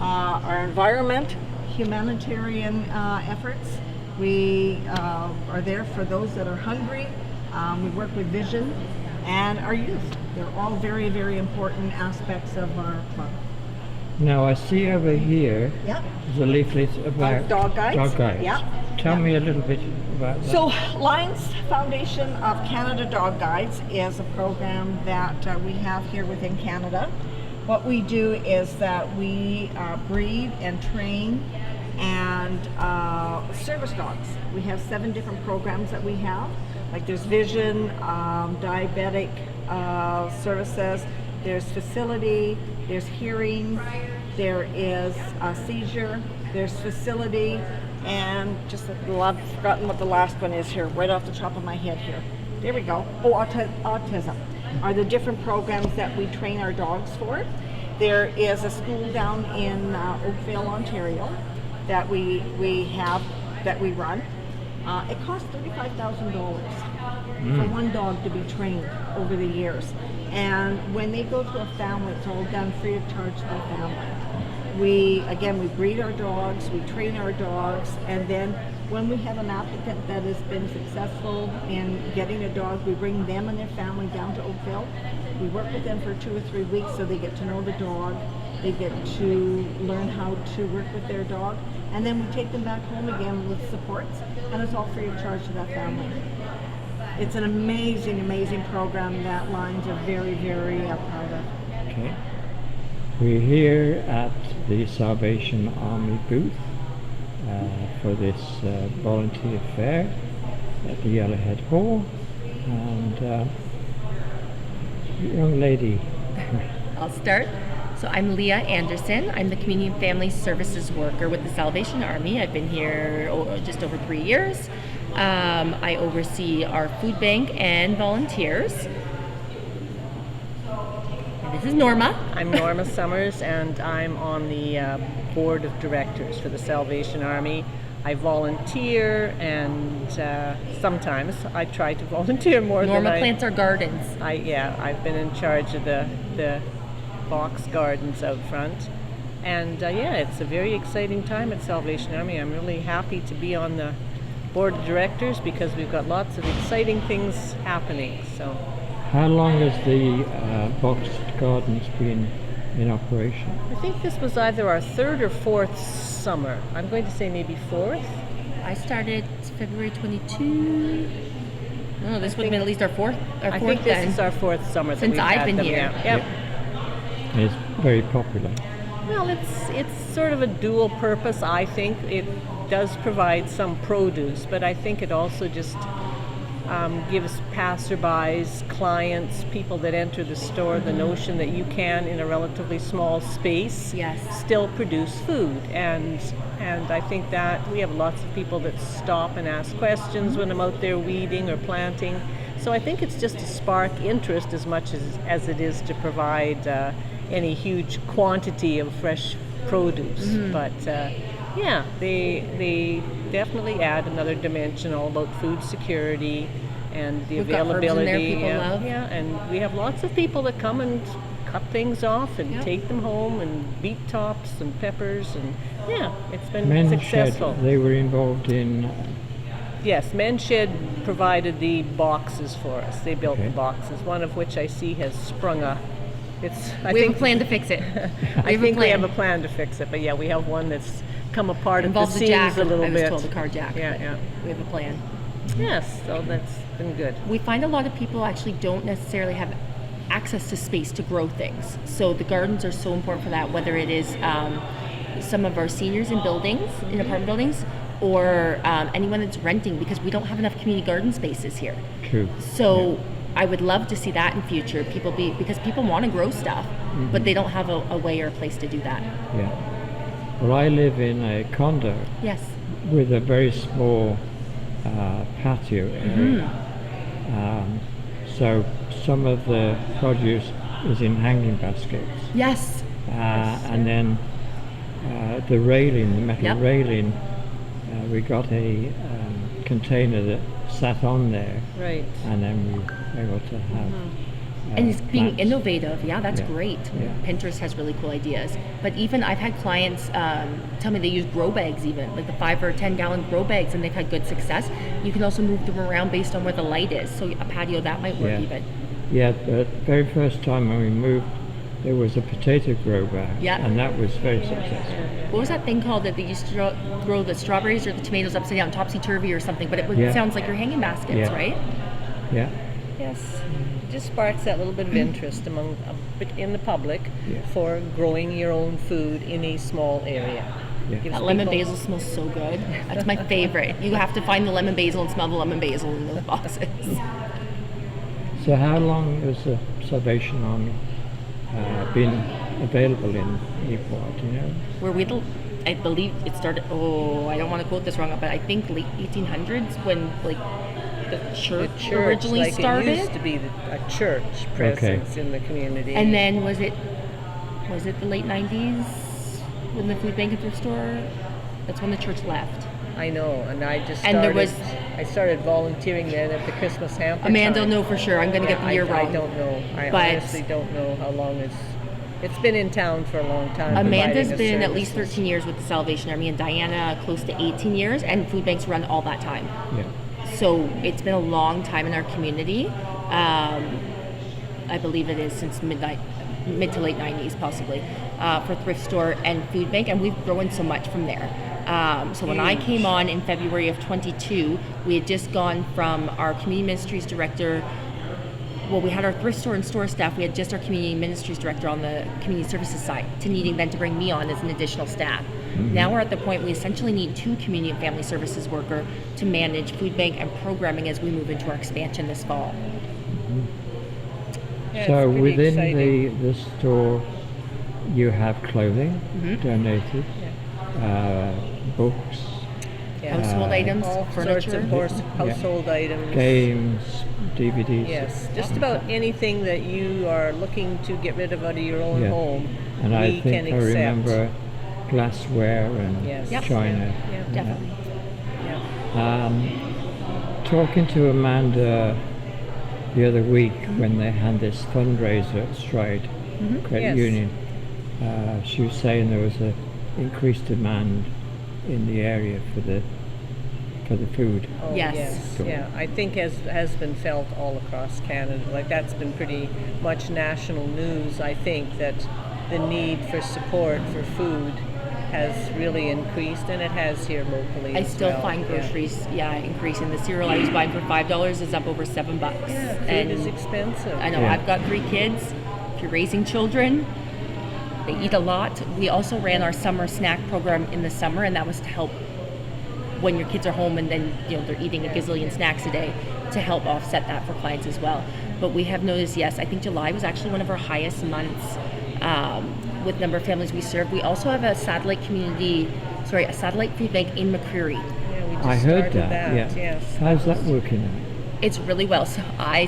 Our environment, humanitarian efforts. We are there for those that are hungry. We work with vision and our youth. They're all very, very important aspects of our club. Now I see over here Yep. there's a leaflet about Dog guides. Dog guides. Yep. Tell me a little bit about that. So Lions Foundation of Canada Dog Guides is a program that we have here within Canada. What we do is that we breed and train and service dogs. We have 7 different programs that we have. Like there's vision, diabetic services, there's facility, there's hearing, there is seizure, there's facility, and just I've forgotten what the last one is here, right off the top of my head here. There we go. Oh, autism are the different programs that we train our dogs for. There is a school down in Oakville, Ontario that we have, that we run. It costs $35,000 for one dog to be trained over the years. And when they go to a family, it's all done free of charge to the family. We breed our dogs, we train our dogs, and then when we have an applicant that has been successful in getting a dog, we bring them and their family down to Oakville. We work with them for 2 or 3 weeks so they get to know the dog, they get to learn how to work with their dog, and then we take them back home again with supports, and it's all free of charge to that family. It's an amazing, amazing program that Lions are very, very proud of. Okay. We're here at the Salvation Army booth for this volunteer fair at the Yellowhead Hall, and young lady. I'll start. So I'm Leah Anderson. I'm the Community and Family Services Worker with the Salvation Army. I've been here just over 3 years. I oversee our food bank and volunteers. And this is Norma. I'm Norma Summers, and I'm on the board of directors for the Salvation Army. I volunteer, and sometimes I try to volunteer more than Norma plants our gardens. I've been in charge of the box gardens out front. And it's a very exciting time at Salvation Army. I'm really happy to be on the board of directors because we've got lots of exciting things happening. So, How long has the boxed gardens been in operation? I think this was either our 3rd or 4th summer. I'm going to say maybe 4th. I started February 22. No, this would have been at least our fourth. I think this is our fourth summer that since we've I've had been them, here. yeah. Yep. And it's very popular. Well, it's sort of a dual purpose. I think it does provide some produce, but I think it also just gives passerbys, clients, people that enter the store the notion that you can, in a relatively small space, still produce food. And I think that we have lots of people that stop and ask questions when I'm out there weeding or planting. So I think it's just to spark interest as much as it is to provide any huge quantity of fresh produce. But yeah, they definitely add another dimension all about food security and the We've got herbs in availability. there people love. Yeah, and we have lots of people that come and cut things off and take them home, and beet tops and peppers, and yeah, it's been Men's successful. Shed, they were involved in. Yes, Men's Shed provided the boxes for us. They built the boxes, one of which I see has sprung up. We have a plan to fix it. I think we have a plan to fix it, but yeah, we have one that's come apart at the Involves the seams jack. a little I was bit. told the car jack. Yeah. We have a plan. Yes, so that's been good. We find a lot of people actually don't necessarily have access to space to grow things. So the gardens are so important for that, whether it is some of our seniors in buildings, in apartment buildings, or anyone that's renting, because we don't have enough community garden spaces here. True. So I would love to see that in future. Because people want to grow stuff, but they don't have a way or a place to do that. Yeah. Well, I live in a condo. Yes. With a very small patio area. So some of the produce is in hanging baskets. Yes. And then the railing, the metal railing, we got a container that sat on there. Right. And then we were able to have. And it's being plants. innovative. Yeah, that's Yeah. great. Yeah. Pinterest has really cool ideas. But even I've had clients tell me they use grow bags, even like the 5 or 10 gallon grow bags, and they've had good success. You can also move them around based on where the light is. So a patio, that might work even. Yeah, the very first time when we moved, there was a potato grow bag. Yeah. And that was very successful. What was that thing called that they used to grow the strawberries or the tomatoes upside down, topsy-turvy or something? But it sounds like your hanging baskets, right? Yeah. Yes. It just sparks that little bit of interest in the public for growing your own food in a small area. Yeah. That lemon basil smells so good. That's my favorite. You have to find the lemon basil and smell the lemon basil in those boxes. So how long has the Salvation Army been available in Neepawa, do you know? I believe it started, I don't want to quote this wrong, but I think late 1800s when the church originally started. It used to be a church presence in the community. And then was it the late 90s when the food bank and thrift store? That's when the church left. I know, and I just started, I started volunteering then at the Christmas hamper. Amanda time. will know for sure. I'm going to get the year wrong. I don't know. I honestly don't know how long it's been in town for a long time. Amanda's been at least 13 years with the Salvation Army, and Diana close to 18 years, and food banks run all that time. Yeah. So it's been a long time in our community. I believe it is since mid to late 90s possibly, for thrift store and food bank, and we've grown so much from there. So when I came on in February of 22, we had just gone from our community ministries director. Well, we had our thrift store and store staff. We had just our community ministries director on the community services side, to needing then to bring me on as an additional staff. Now we're at the point we essentially need 2 community and family services worker to manage food bank and programming as we move into our expansion this fall. Yeah, So it's within exciting. the store, you have clothing donated, books, Household items, all furniture. sorts of household items. games, DVDs. Yes, just about anything that you are looking to get rid of out of your own Yeah. home, And we I can think I accept. remember glassware and Yes. Yep. china. Yeah, Definitely. Talking to Amanda the other week when they had this fundraiser at Stride Credit Yes. Union, she was saying there was a increased demand in the area for the food. Oh, Yes. Yeah, I think has been felt all across Canada. Like that's been pretty much national news. I think that the need for support for food has really increased, and it has here locally. I as still well. find groceries, increasing. The cereal I was buying for $5 is up over $7. Yeah, food and is expensive. I know, Yeah. I've got 3 kids. If you're raising children, they eat a lot. We also ran our summer snack program in the summer, and that was to help when your kids are home and then they're eating a gazillion snacks a day, to help offset that for clients as well. But we have noticed, yes, I think July was actually one of our highest months with number of families we serve. We also have a satellite food bank in McCreary. Yeah, we just I heard started that. Yeah. Yes. How's that working out? It's really well. So I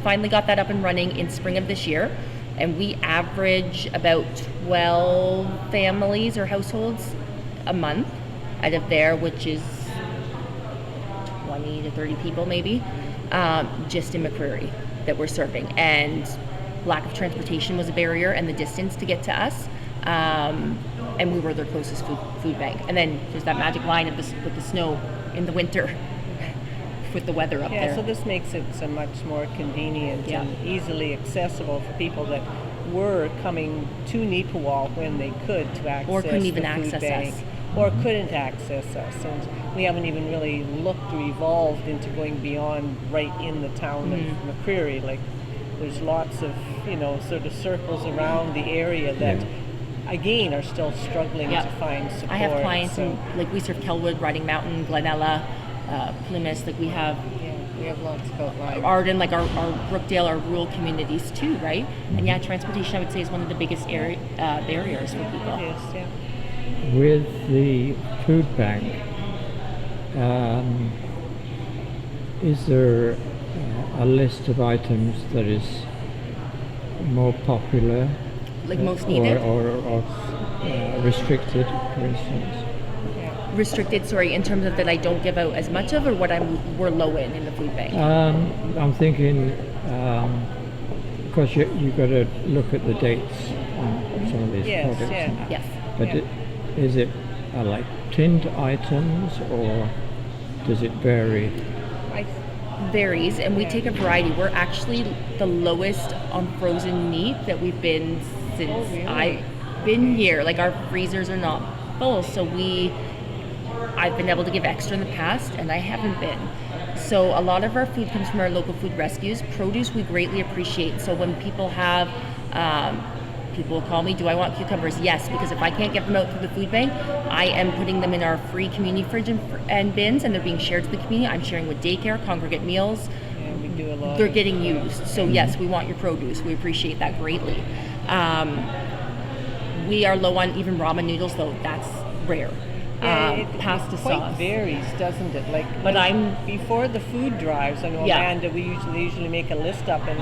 finally got that up and running in spring of this year, and we average about 12 families or households a month out of there, which is 20 to 30 people maybe, just in McCreary that we're serving. And lack of transportation was a barrier, and the distance to get to us. And we were their closest food bank. And then there's that magic line with the snow in the winter with the weather up there. So this makes it so much more convenient Yeah. and easily accessible for people that were coming to Neepawa when they could to access Or couldn't even the food access bank, us. or couldn't access us. And we haven't even really looked or evolved into going beyond right in the town of McCreary. Like, there's lots of, sort of circles around the area that, again, are still struggling Yeah. to find support. I have clients so, in, we serve Kelwood, Riding Mountain, Glenella, Plymouth. We have we have lots of outlines. Arden, our Brookdale, our rural communities too, right? And transportation, I would say, is one of the biggest barriers for people. Yes, yeah. With the food bank, is there a list of items that is more popular, Like most needed? or restricted, for instance? Restricted, in terms of that I don't give out as much of, or what we're low in the food bank? I'm thinking, of course, you've got to look at the dates on some of these Yes, products. yeah. and that. Yes. But is it like tinned items, or does it vary? Varies, and we take a variety. We're actually the lowest on frozen meat that we've been since I've been here. Our freezers are not full, so I've been able to give extra in the past, and I haven't been. So a lot of our food comes from our local food rescues. Produce we greatly appreciate. So when people have, people will call me, do I want cucumbers? Yes, because if I can't get them out through the food bank, I am putting them in our free community fridge and bins, and they're being shared to the community. I'm sharing with daycare, congregate meals. Yeah, we do a lot. They're getting used. So yes, we want your produce. We appreciate that greatly. We are low on even ramen noodles, though that's rare. Pasta It quite sauce. varies, doesn't it? But before the food drives. I know Yeah. Amanda, we usually make a list up, and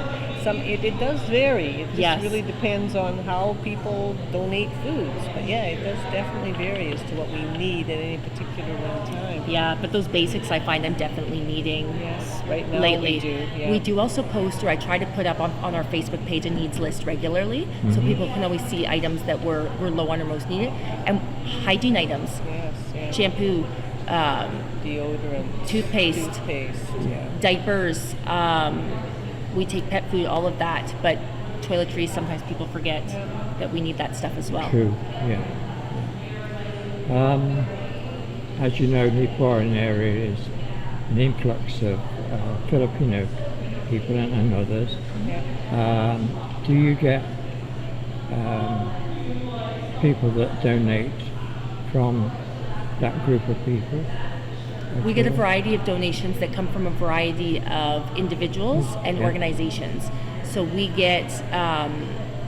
it does vary. It just Yes. really depends on how people donate foods. But it does definitely vary as to what we need at any particular one time. Yeah, but those basics I find I'm definitely needing Yes, right now lately. we do. Yeah. We do also post, or I try to put up on our Facebook page, a needs list regularly, so people can always see items that we're low on or most needed. And hygiene items, Yes, yeah. shampoo, Deodorant, toothpaste, yeah. diapers, we take pet food, all of that, but toiletries, sometimes people forget that we need that stuff as well. True, yeah. As you know, Neepawa area is an influx of Filipino people and others. Yeah. Do you get people that donate from that group of people? We get a variety of donations that come from a variety of individuals and Yeah. organizations. So we get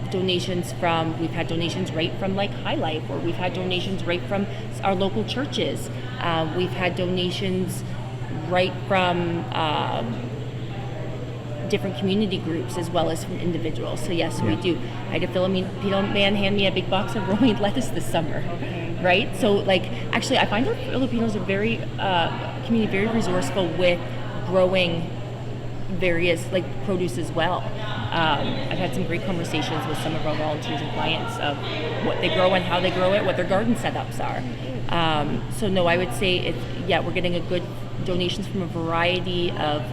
donations we've had donations right from High Life, or we've had donations right from our local churches. We've had donations right from different community groups as well as from individuals. So yes, we do. I had a Filipino man hand me a big box of romaine lettuce this summer. Right? So actually I find our Filipinos are very very resourceful with growing various produce as well. I've had some great conversations with some of our volunteers and clients of what they grow and how they grow it, what their garden setups are. So no, I would say we're getting a good donations from a variety of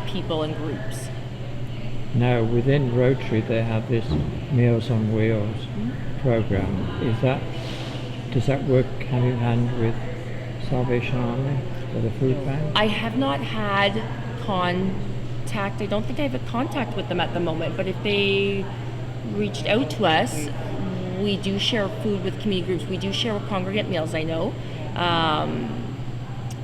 people and groups. Now, within Rotary, they have this Meals on Wheels program. Is that does that work hand in hand with Salvation Army for the food bank? I have not had contact. I don't think I have a contact with them at the moment, but if they reached out to us, we do share food with community groups. We do share with congregant meals, I know,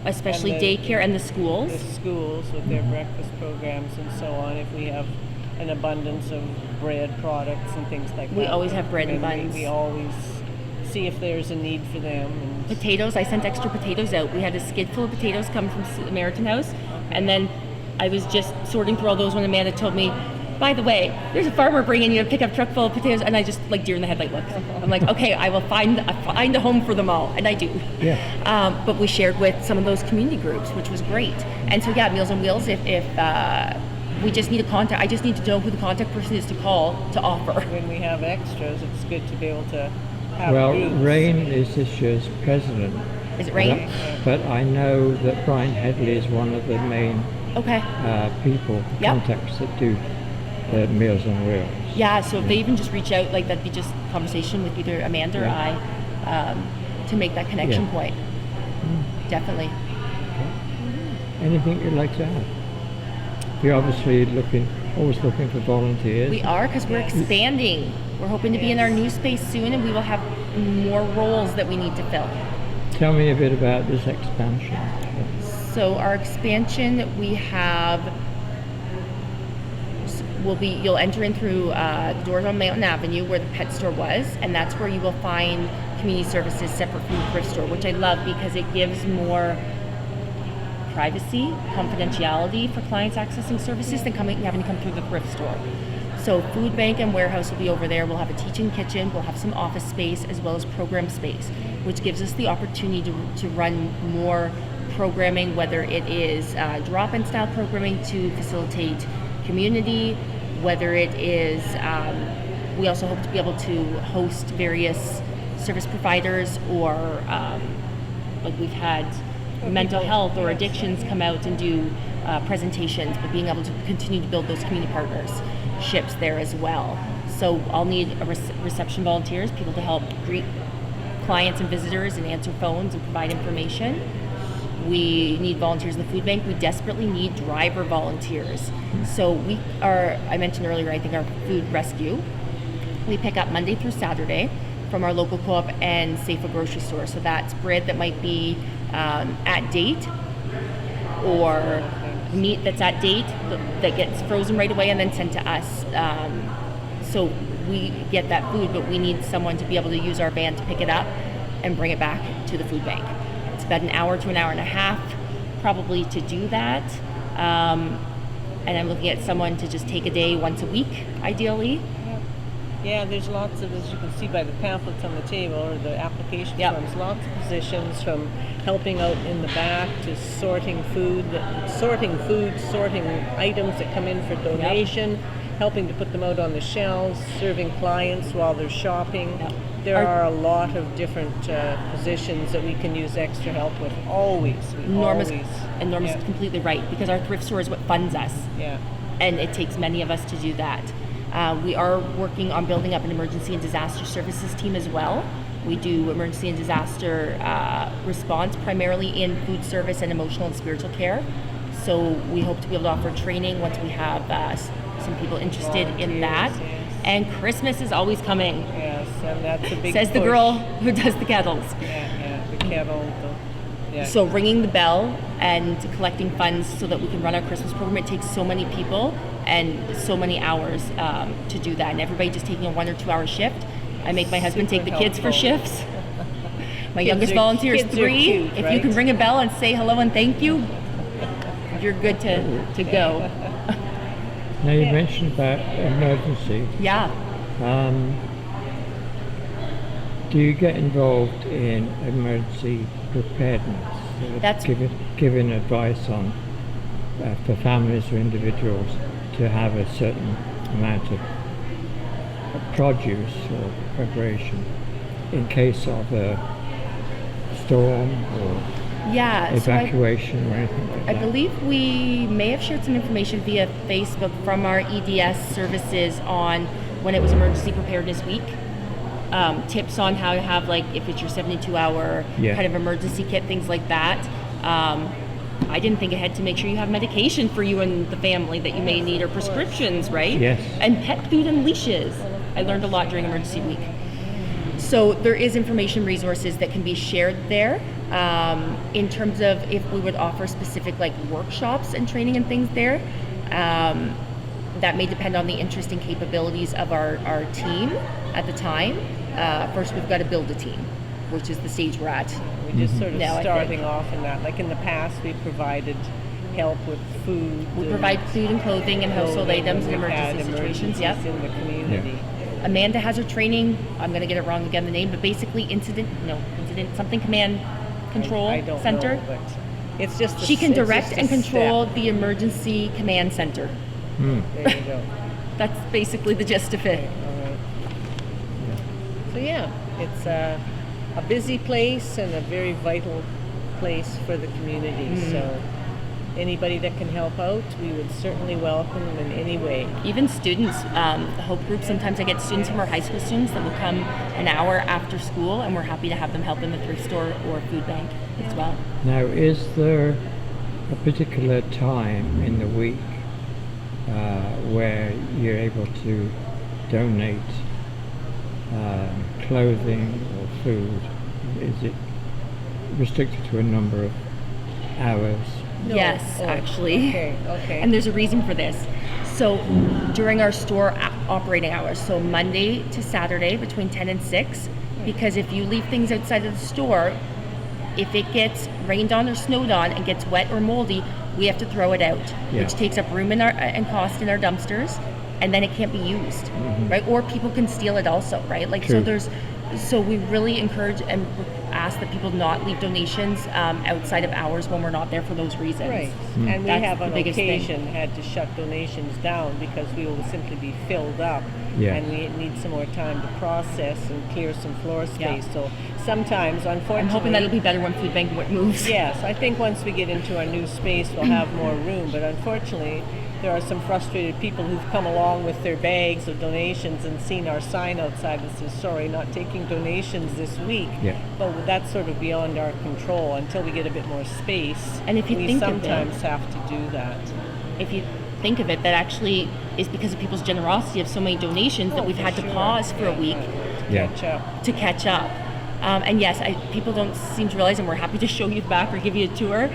especially And the- daycare and the schools. The schools with their breakfast programs and so on. If we have an abundance of bread products and things like that. We always have bread and then buns. We always see if there's a need for them. And Potatoes, I sent extra potatoes out. We had a skid full of potatoes come from Samaritan House, and then I was just sorting through all those when Amanda told me, by the way, there's a farmer bringing you a pickup truck full of potatoes, and I just like deer in the headlight look. I'm like, okay, I will find a home for them all, and I do. Yeah. But we shared with some of those community groups, which was great. And so yeah, Meals on Wheels. If we just need a contact, I just need to know who the contact person is to call to offer. when we have extras, it's good to be able to have Well, groups. Rain is this year's president. Is it Rain? But I know that Brian Headley is one of the main Okay. people, Yep. contacts that do the Meals on Wheels. Yeah, so if they even just reach out, like that'd be just conversation with either Amanda or I to make that connection Yeah. point. Definitely. Anything you'd like to add? You're obviously always looking for volunteers. We are, because we're expanding. We're hoping to be in our new space soon, and we will have more roles that we need to fill. Tell me a bit about this expansion. So our expansion, we have you'll enter in through the doors on Mountain Avenue where the pet store was, and that's where you will find community services separate from the thrift store, which I love because it gives more privacy, confidentiality for clients accessing services than having to come through the thrift store. So food bank and warehouse will be over there. We'll have a teaching kitchen, we'll have some office space as well as program space, which gives us the opportunity to run more programming, whether it is drop-in style programming to facilitate community, whether it is, we also hope to be able to host various service providers or like we've had mental health or addictions come out and do presentations, but being able to continue to build those community partnerships there as well. So I'll need reception volunteers, people to help greet clients and visitors and answer phones and provide information. We need volunteers in the food bank. We desperately need driver volunteers. So I mentioned earlier, I think our food rescue, we pick up Monday through Saturday from our local co-op and Safe grocery store. So that's bread that might be at date, or meat that's at date that gets frozen right away and then sent to us. So we get that food, but we need someone to be able to use our van to pick it up and bring it back to the food bank. It's about an hour to an hour and a half probably to do that. And I'm looking at someone to just take a day once a week, ideally. Yeah, there's lots of, as you can see by the pamphlets on the table or the application forms, lots of positions, from helping out in the back to sorting items that come in for donation, helping to put them out on the shelves, serving clients while they're shopping. There are a lot of different positions that we can use extra help with. Always. Enormous, completely right, because our thrift store is what funds us. Yeah. And it takes many of us to do that. We are working on building up an emergency and disaster services team as well. We do emergency and disaster response primarily in food service and emotional and spiritual care. So we hope to be able to offer training once we have some people interested in that. And Christmas is always coming. Yes, and that's a big Says the push. girl who does the kettles. Yeah, the kettle. So ringing the bell and collecting funds so that we can run our Christmas program, it takes so many people and so many hours to do that. And everybody just taking a 1 or 2 hour shift. I make my husband take the kids for shifts. My youngest volunteer is 3. Cute, if right? you can ring a bell and say hello and thank you, you're good to go. Now you mentioned about emergency. Yeah. Do you get involved in emergency preparedness? That's giving advice on for families or individuals to have a certain amount of produce or preparation in case of a storm or evacuation or anything like that. I believe we may have shared some information via Facebook from our EDS services on when it was Emergency Preparedness Week. tips on how to have, like, if it's your 72-hour kind of emergency kit, things like that. I didn't think ahead to make sure you have medication for you and the family that you may need, or prescriptions, right? Yes. And pet food and leashes. I learned a lot during emergency week. So there is information resources that can be shared there. In terms of if we would offer specific like workshops and training and things there, that may depend on the interest and capabilities of our team at the time. First, we've got to build a team, which is the stage we're at. We're just sort of now, starting off in that. Like in the past, we provided help with food. We provide food and clothing and household items in emergency situations. Yep. In the community. Amanda has her training. I'm going to get it wrong again, the name, but basically something command control I don't center. know, but it's just She can it's direct just a and control step. the emergency command center. There you go. That's basically the gist of it. All right. So yeah, it's a busy place and a very vital place for the community. So anybody that can help out, we would certainly welcome them in any way. Even students, the Hope Group, sometimes I get students from our high school students that will come an hour after school, and we're happy to have them help in the thrift store or food bank as well. Now, is there a particular time in the week where you're able to donate clothing or food? Is it restricted to a number of hours? No. Yes, actually. Okay. And there's a reason for this. So during our store operating hours, so Monday to Saturday between 10 and 6, because if you leave things outside of the store, if it gets rained on or snowed on and gets wet or moldy, we have to throw it out, which takes up room and cost in our dumpsters, and then it can't be used, right? Or people can steal it also, right? Like True. So we really encourage and ask that people not leave donations outside of hours when we're not there for those reasons. Right. And we That's have the on biggest thing. occasion had to shut donations down because we will simply be filled up and we need some more time to process and clear some floor space. So sometimes, unfortunately... I'm hoping that'll be better when food bank moves. Yes, I think once we get into our new space, we'll have more room. But unfortunately, there are some frustrated people who've come along with their bags of donations and seen our sign outside that says, sorry, not taking donations this week. Yeah. But that's sort of beyond our control until we get a bit more space. And if you we think of sometimes it- have to do that. If you think of it, that actually is because of people's generosity of so many donations that we've had to pause for a week Catch up. to catch up. And yes, people don't seem to realize, and we're happy to show you the back or give you a tour.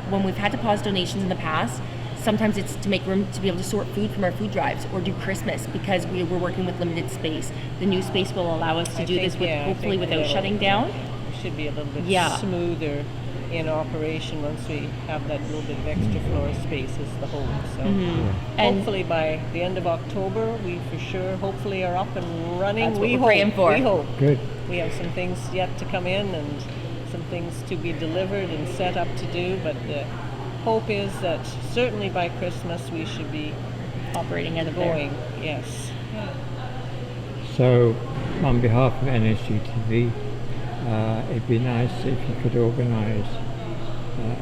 When we've had to pause donations in the past, sometimes it's to make room to be able to sort food from our food drives or do Christmas because we're working with limited space. The new space will allow us to do this hopefully without shutting down. We should be a little bit Yeah. smoother in operation once we have that little bit of extra floor space as the whole. So And hopefully by the end of October, we for sure hopefully are up and running. That's what we we're praying for. We hope. Good. We have some things yet to come in and some things to be delivered and set up to do, but the hope is that certainly by Christmas we should be operating out of there. going. Yes. So, on behalf of NSGTV, it'd be nice if you could organise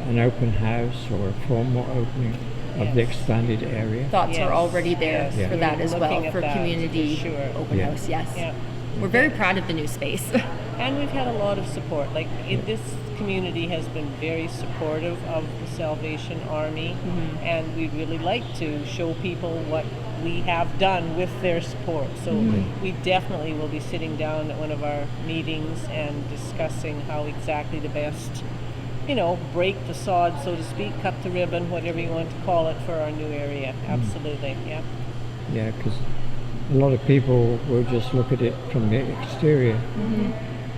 an open house or a formal opening of the expanded area. Thoughts Yes. are already there Yes. for that as well, Looking at for that, community for sure. open Yeah. house, yes. Yeah. We're very proud of the new space. And we've had a lot of support. Like this community has been very supportive of the Salvation Army, and we'd really like to show people what we have done with their support. So we definitely will be sitting down at one of our meetings and discussing how exactly to best, break the sod, so to speak, cut the ribbon, whatever you want to call it, for our new area. Absolutely, yeah. Yeah, because a lot of people will just look at it from the exterior.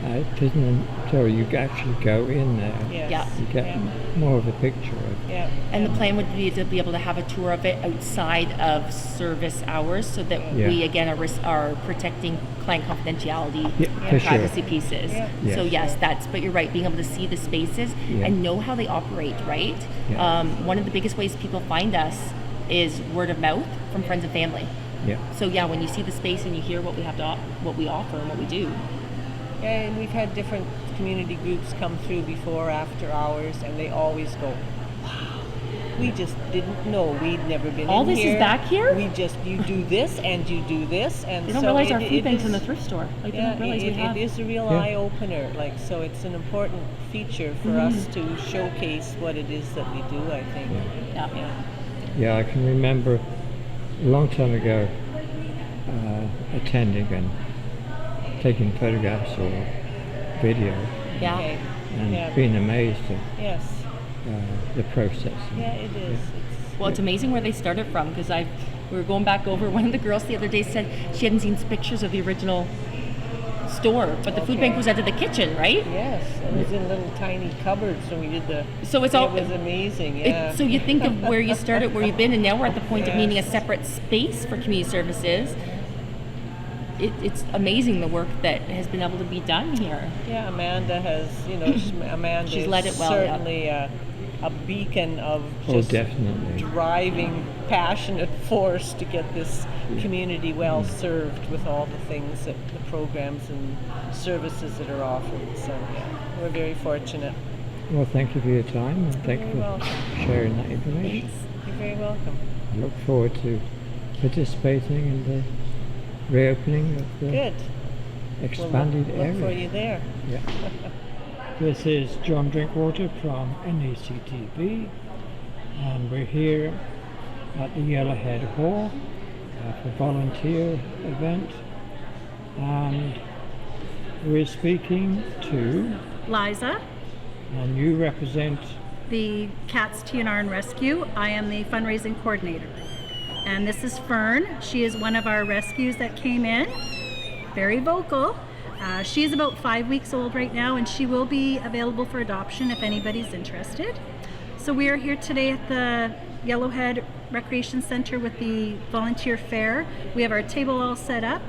It isn't until you actually go in there Yes. Yeah. you get more of a picture of. Yeah. And the plan would be to be able to have a tour of it outside of service hours so that we, again, are protecting client confidentiality Yeah, and for sure. privacy pieces. Yeah. So Yes. yes, but you're right, being able to see the spaces and know how they operate, right? Yeah. One of the biggest ways people find us is word of mouth from friends and family. Yeah. So yeah, when you see the space and you hear what we have to, what we offer and what we do. Yeah, and we've had different community groups come through before, after hours, and they always go, wow, We just didn't know. We'd never been All in this is here. back here? We just, you do this and you do this. And They don't so realize our it food bank's is- in the thrift store. Like, they Yeah, don't realize we have. it is a real Yeah. eye-opener. Like, so it's an important feature for us to showcase what it is that we do, I think. Yeah. Yeah, I can remember a long time ago attending and taking photographs or video Yeah. Okay. and Yeah. being amazed at Yes. the process. Yeah, it is. It's, Well, it's amazing where they started from because we were going back over. One of the girls the other day said she hadn't seen pictures of the original store, but the food bank was out of the kitchen, right? yes, it was in little tiny cupboards when we did the. So it's all. It was amazing. Yeah. So you think of where you started, where you've been, and now we're at the point of needing a separate space for community services. It's amazing the work that has been able to be done here. Yeah, Amanda has, Amanda She's is led it well, yeah. certainly a beacon of Oh, just definitely. driving, passionate force to get this community well served with all the things the programs and services that are offered. So yeah, we're very fortunate. Well, thank you for your time and thank you You're for welcome. sharing that information. You're very welcome. I look forward to participating in the reopening of the Good. expanded We'll look for area. you there. Yeah. This is John Drinkwater from NACTV, and we're here at the Yellowhead Hall for volunteer event, and we're speaking to, Liza, and you represent, the Cats TNR and Rescue. I am the fundraising coordinator. And this is Fern. She is one of our rescues that came in, very vocal. She is about 5 weeks old right now, and she will be available for adoption if anybody's interested. So we are here today at the Yellowhead Recreation Centre with the volunteer fair. We have our table all set up.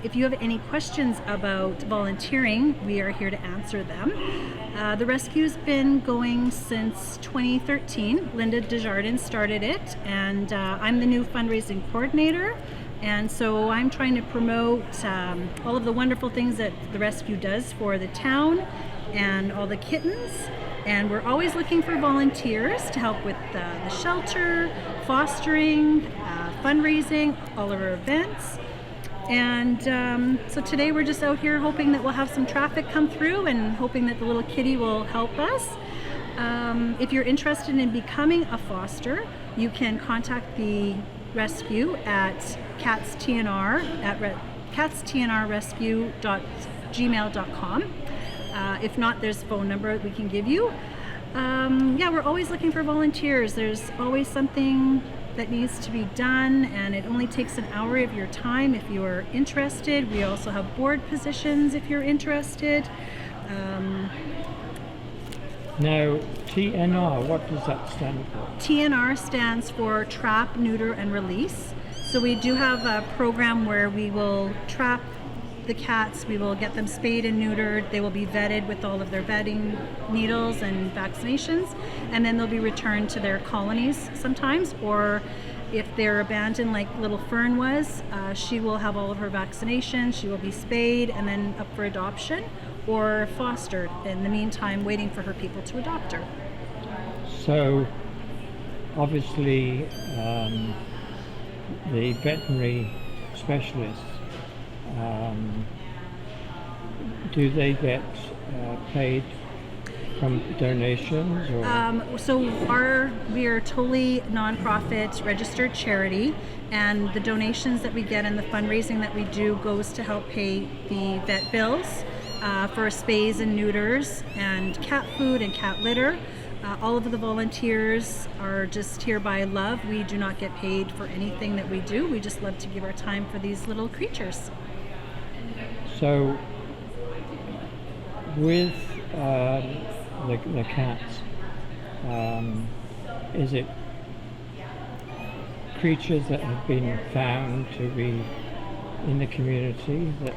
If you have any questions about volunteering, we are here to answer them. The rescue's been going since 2013. Linda Desjardins started it, and I'm the new fundraising coordinator. And so I'm trying to promote all of the wonderful things that the rescue does for the town and all the kittens. And we're always looking for volunteers to help with the shelter, fostering, fundraising, all of our events. And so today we're just out here hoping that we'll have some traffic come through and hoping that the little kitty will help us. If you're interested in becoming a foster, you can contact the rescue at catstnrrescue.gmail.com. If not, there's a phone number we can give you. Yeah, we're always looking for volunteers. There's always something that needs to be done, and it only takes an hour of your time if you are interested. We also have board positions if you're interested. now TNR, what does that stand for? TNR stands for Trap, Neuter, and Release. So we do have a program where we will trap the cats, we will get them spayed and neutered, they will be vetted with all of their vetting needles and vaccinations, and then they'll be returned to their colonies sometimes, or if they're abandoned like little Fern was, she will have all of her vaccinations, she will be spayed and then up for adoption or fostered in the meantime, waiting for her people to adopt her. So obviously the veterinary specialists, do they get paid from donations or? So we are totally nonprofit registered charity, and the donations that we get and the fundraising that we do goes to help pay the vet bills for spays and neuters and cat food and cat litter. All of the volunteers are just here by love. We do not get paid for anything that we do. We just love to give our time for these little creatures. So with the cats, is it creatures that have been found to be in the community that?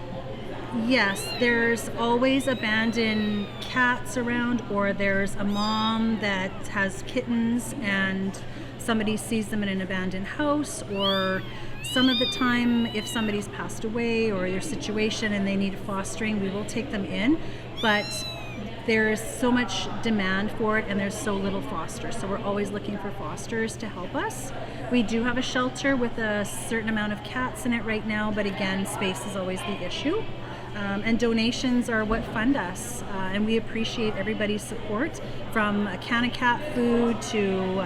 Yes, there's always abandoned cats around, or there's a mom that has kittens and somebody sees them in an abandoned house, or some of the time if somebody's passed away or their situation and they need fostering, we will take them in. But there's so much demand for it and there's so little fosters. So we're always looking for fosters to help us. We do have a shelter with a certain amount of cats in it right now, but again, space is always the issue. And donations are what fund us, and we appreciate everybody's support, from a can of cat food to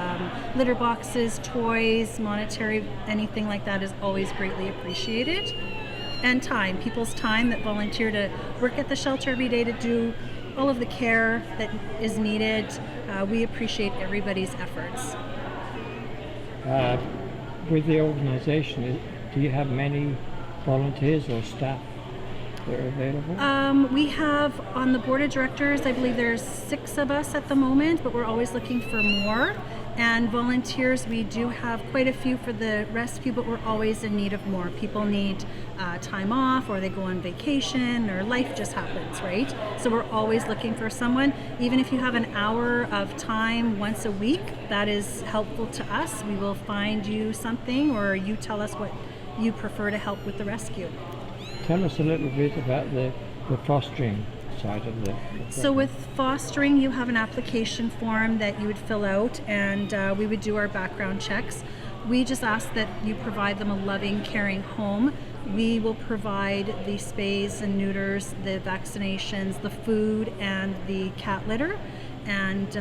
litter boxes, toys, monetary, anything like that is always greatly appreciated. And time, people's time that volunteer to work at the shelter every day to do all of the care that is needed. We appreciate everybody's efforts. With the organisation, do you have many volunteers or staff that are available? We have on the board of directors, I believe there's 6 of us at the moment, but we're always looking for more. And volunteers, we do have quite a few for the rescue, but we're always in need of more. People need time off, or they go on vacation, or life just happens, right? So we're always looking for someone. Even if you have an hour of time once a week, that is helpful to us. We will find you something, or you tell us what you prefer to help with the rescue. Tell us a little bit about the fostering side of the So with fostering, you have an application form that you would fill out, and we would do our background checks. We just ask that you provide them a loving, caring home. We will provide the spays and neuters, the vaccinations, the food, and the cat litter. And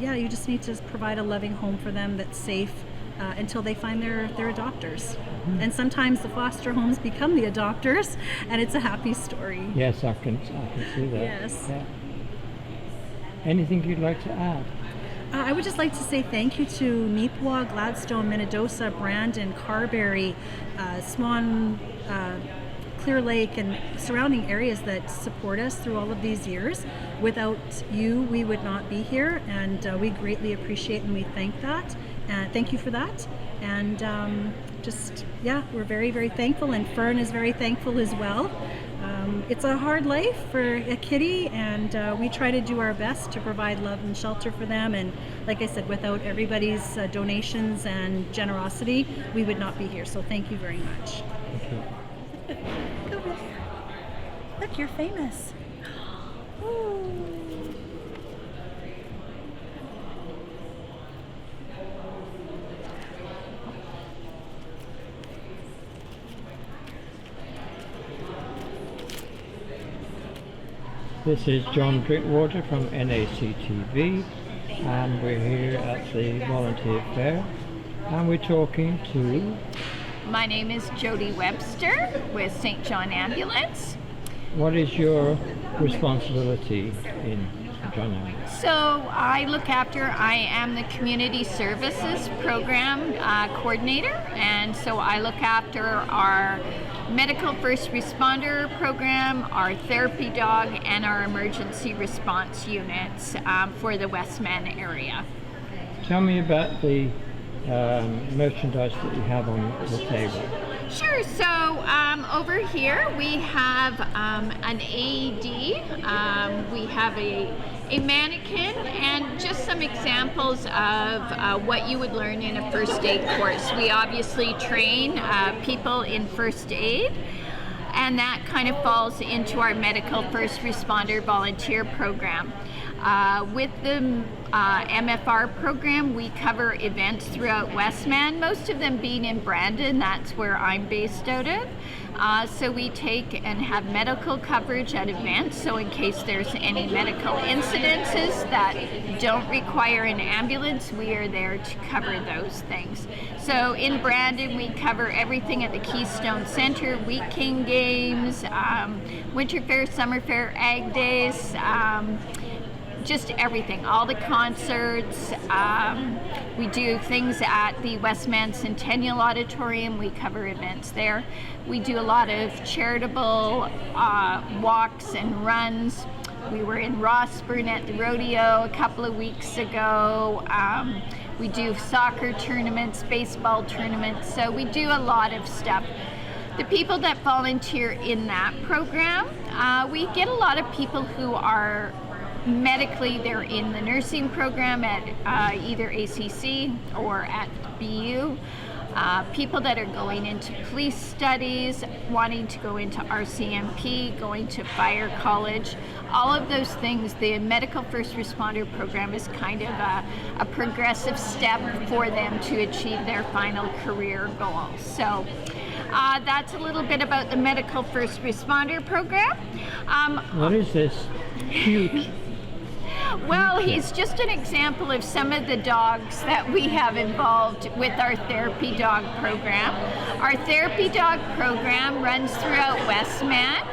you just need to provide a loving home for them that's safe until they find their adopters. Mm-hmm. And sometimes the foster homes become the adopters, and it's a happy story. Yes, I can see that. Yes. Yeah. Anything you'd like to add? I would just like to say thank you to Neepawa, Gladstone, Minnedosa, Brandon, Carberry, Swan, Clear Lake, and surrounding areas that support us through all of these years. Without you, we would not be here, and we greatly appreciate and we thank that. Thank you for that. And we're very, very thankful, and Fern is very thankful as well. It's a hard life for a kitty, and we try to do our best to provide love and shelter for them. And like I said, without everybody's donations and generosity, we would not be here. So thank you very much. Thank you. Go over there. Look, you're famous. This is John Drinkwater from NACTV, and we're here at the Volunteer Fair, and we're talking to... My name is Jody Webster with St. John Ambulance. What is your responsibility in John Ambulance? So I am the Community Services Program Coordinator, and so I look after our Medical First Responder Program, our Therapy Dog, and our Emergency Response Units for the Westman area. Tell me about the merchandise that you have on the table. Sure. So over here we have an AED. We have a mannequin, and just some examples of what you would learn in a first aid course. We obviously train people in first aid, and that kind of falls into our Medical First Responder Volunteer Program. With the MFR program, we cover events throughout Westman, most of them being in Brandon. That's where I'm based out of. So we take and have medical coverage at events, so in case there's any medical incidences that don't require an ambulance, we are there to cover those things. So in Brandon, we cover everything at the Keystone Centre, Wheat King Games, Winter Fair, Summer Fair, Ag Days, just everything, all the concerts. We do things at the Westman Centennial Auditorium. We cover events there. We do a lot of charitable walks and runs. We were in Rossburn at the rodeo a couple of weeks ago. We do soccer tournaments, baseball tournaments, so we do a lot of stuff. The people that volunteer in that program, we get a lot of people who are medically, they're in the nursing program at either ACC or at BU. people that are going into police studies, wanting to go into RCMP, going to fire college, all of those things. The medical first responder program is kind of a progressive step for them to achieve their final career goals. So that's a little bit about the medical first responder program. What is this? Huge. Well, he's just an example of some of the dogs that we have involved with our therapy dog program. Our therapy dog program runs throughout Westman.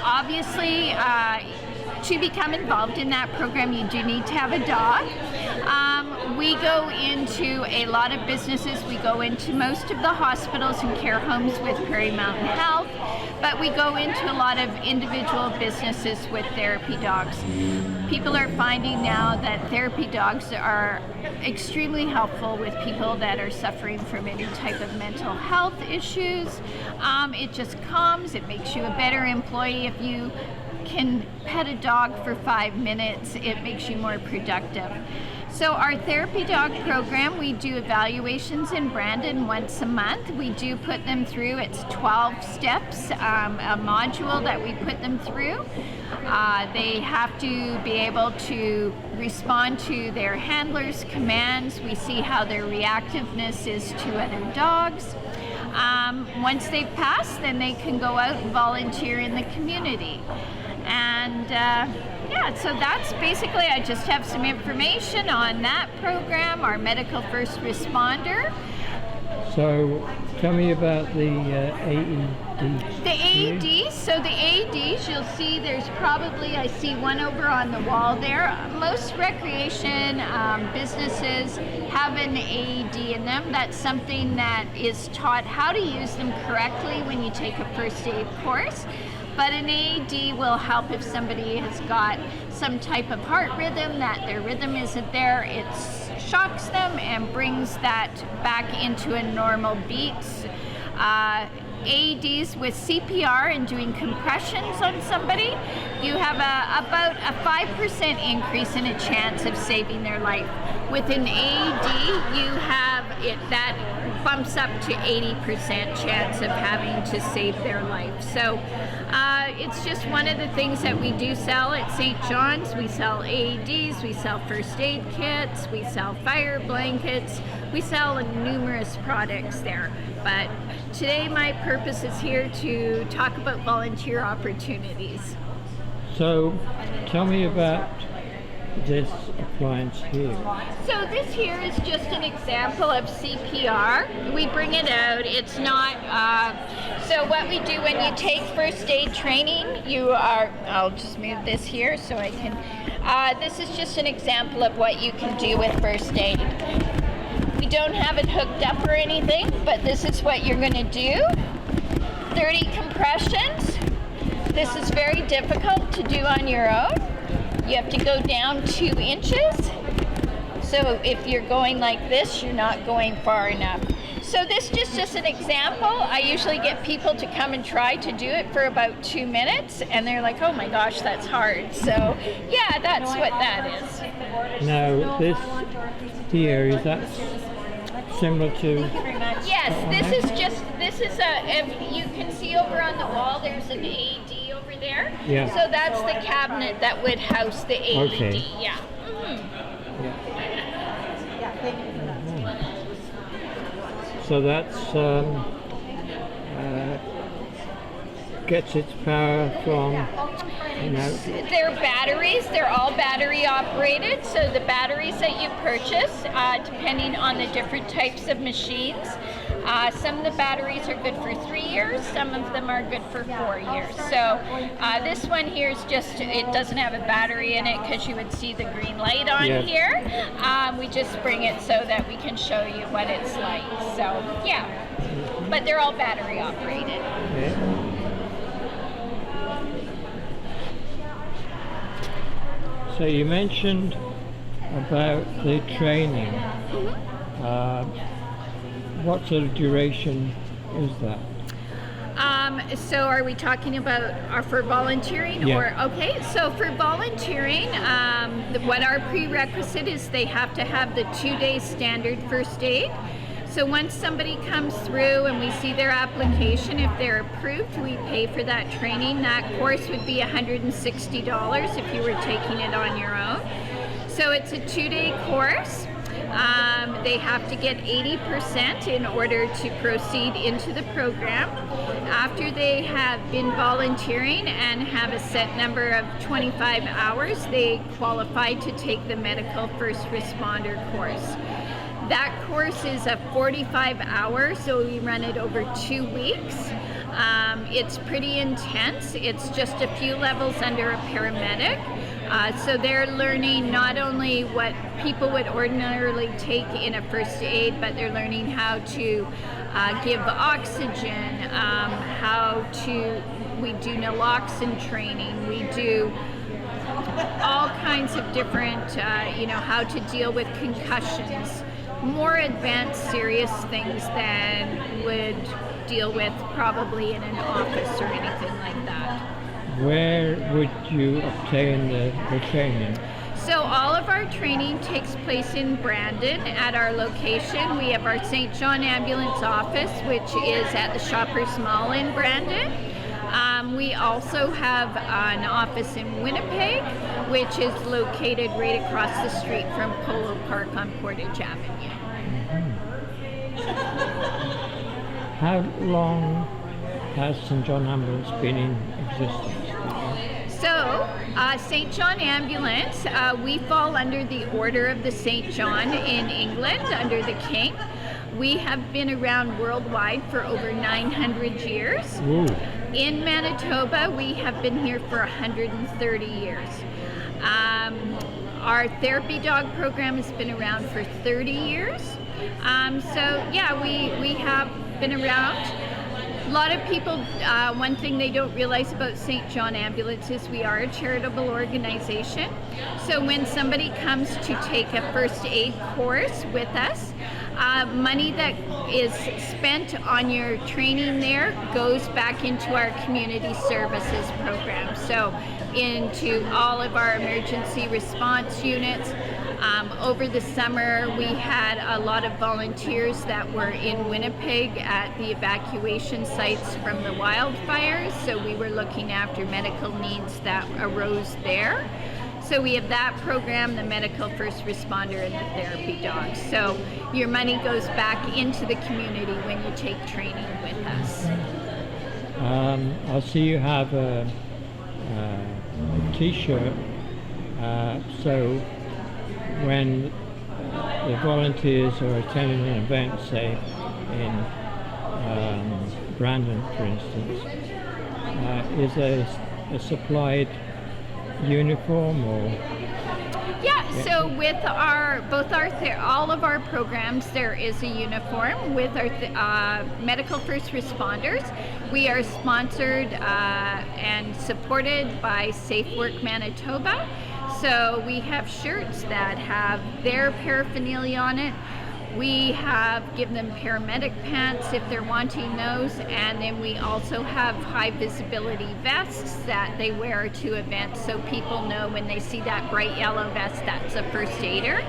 Obviously, to become involved in that program, you do need to have a dog. We go into a lot of businesses. We go into most of the hospitals and care homes with Prairie Mountain Health, but we go into a lot of individual businesses with therapy dogs. People are finding now that therapy dogs are extremely helpful with people that are suffering from any type of mental health issues. It just calms, it makes you a better employee. If you can pet a dog for 5 minutes, it makes you more productive. So our therapy dog program, we do evaluations in Brandon once a month. We do put them through, it's 12 steps, a module that we put them through. They have to be able to respond to their handlers' commands. We see how their reactiveness is to other dogs. Once they've passed, then they can go out and volunteer in the community. And yeah, so that's basically, I just have some information on that program, our medical first responder. So tell me about the AEDs. The AEDs, so the AEDs, you'll see there's probably, I see one over on the wall there. Most recreation businesses have an AED in them. That's something that is taught how to use them correctly when you take a first aid course. But an AED will help if somebody has got some type of heart rhythm, that their rhythm isn't there. It shocks them and brings that back into a normal beat. AEDs with CPR and doing compressions on somebody, you have about a 5% increase in a chance of saving their life. With an AED, you have it that bumps up to 80% chance of having to save their life. So it's just one of the things that we do sell at St. John's. We sell AEDs, we sell first aid kits, we sell fire blankets, we sell numerous products there. But today my purpose is here to talk about volunteer opportunities. So tell me about this appliance here. So this here is just an example of CPR. We bring it out. It's not, so what we do when you take first aid training, I'll just move this here so I can, this is just an example of what you can do with first aid. We don't have it hooked up or anything, but this is what you're going to do. 30 compressions. This is very difficult to do on your own. You have to go down 2 inches. So if you're going like this, you're not going far enough. So this is just an example. I usually get people to come and try to do it for about 2 minutes, and they're like, oh my gosh, that's hard. So yeah, that's what that is. Now this here, is that similar to? Yes, this is if you can see over on the wall, there's an AED over there. Yeah. So that's the cabinet that would house the AED. Okay. Yeah. So that's gets its power from, you know. They're batteries. They're all battery operated. So the batteries that you purchase, depending on the different types of machines, some of the batteries are good for 3 years. Some of them are good for 4 years. So this one here is just, it doesn't have a battery in it because you would see the green light on here. We just bring it so that we can show you what it's like. So yeah, but they're all battery operated. Yeah. So you mentioned about the training. What sort of duration is that? So are we talking about for volunteering? Yeah. Or okay, so for volunteering, what our prerequisite is, they have to have the 2-day standard first aid. So once somebody comes through and we see their application, if they're approved, we pay for that training. That course would be $160 if you were taking it on your own. So it's a 2-day course. They have to get 80% in order to proceed into the program. After they have been volunteering and have a set number of 25 hours, they qualify to take the medical first responder course. That course is a 45-hour, so we run it over 2 weeks. It's pretty intense. It's just a few levels under a paramedic. So they're learning not only what people would ordinarily take in a first aid, but they're learning how to give oxygen, we do naloxone training, we do all kinds of different, how to deal with concussions, more advanced serious things than would deal with probably in an office or anything like that. Where would you obtain the training? So all of our training takes place in Brandon at our location. We have our St. John Ambulance office, which is at the Shoppers Mall in Brandon. We also have an office in Winnipeg, which is located right across the street from Polo Park on Portage Avenue. How long has St. John Ambulance been in existence? So, St. John Ambulance, we fall under the Order of the St. John in England, under the King. We have been around worldwide for over 900 years. Ooh. In Manitoba, we have been here for 130 years. Our therapy dog program has been around for 30 years. We have been around. A lot of people, one thing they don't realize about St. John Ambulance is we are a charitable organization. So when somebody comes to take a first aid course with us, money that is spent on your training there goes back into our community services program. So into all of our emergency response units. Over the summer, we had a lot of volunteers that were in Winnipeg at the evacuation sites from the wildfires, so we were looking after medical needs that arose there. So we have that program, the medical first responder, and the therapy dogs. So your money goes back into the community when you take training with us. I see you have a t-shirt, so when the volunteers are attending an event, say in Brandon, for instance, is a supplied uniform or? Yeah, so with all of our programs, there is a uniform. With our medical first responders, we are sponsored and supported by Safe Work Manitoba. So we have shirts that have their paraphernalia on it. We have given them paramedic pants if they're wanting those, and then we also have high visibility vests that they wear to events so people know when they see that bright yellow vest that's a first aider.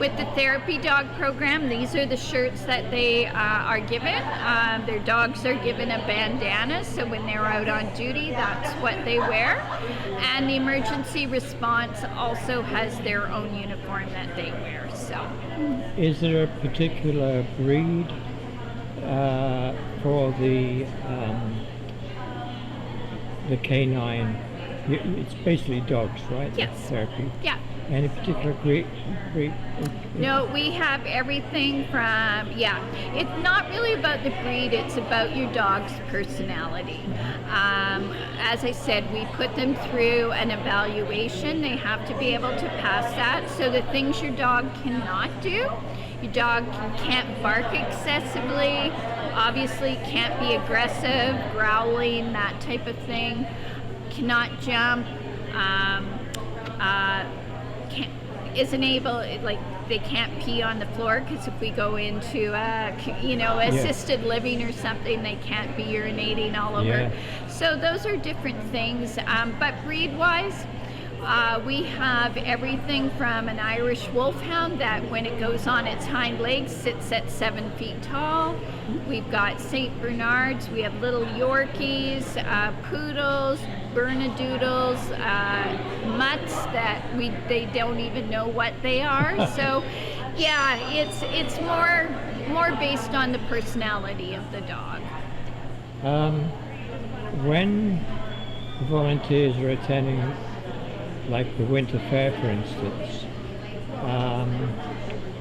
With the therapy dog program, these are the shirts that they are given. Their dogs are given a bandana, so when they're out on duty, that's what they wear. And the emergency response also has their own uniform that they wear. So, is there a particular breed for the canine? It's basically dogs, right? Yes. Therapy. Yeah. Any particular breed? No, we have everything from, it's not really about the breed, it's about your dog's personality. As I said, we put them through an evaluation. They have to be able to pass that. So the things your dog cannot do, your dog can't bark excessively, obviously can't be aggressive, growling, that type of thing, cannot jump, they can't pee on the floor, because if we go into assisted living or something, they can't be urinating all over. So those are different things. But breed wise, We have everything from an Irish Wolfhound that, when it goes on its hind legs, sits at 7 feet tall. We've got St. Bernards. We have little Yorkies, poodles, Bernedoodles, mutts that they don't even know what they are. So, yeah, it's more based on the personality of the dog. When volunteers are attending, like the Winter Fair, for instance,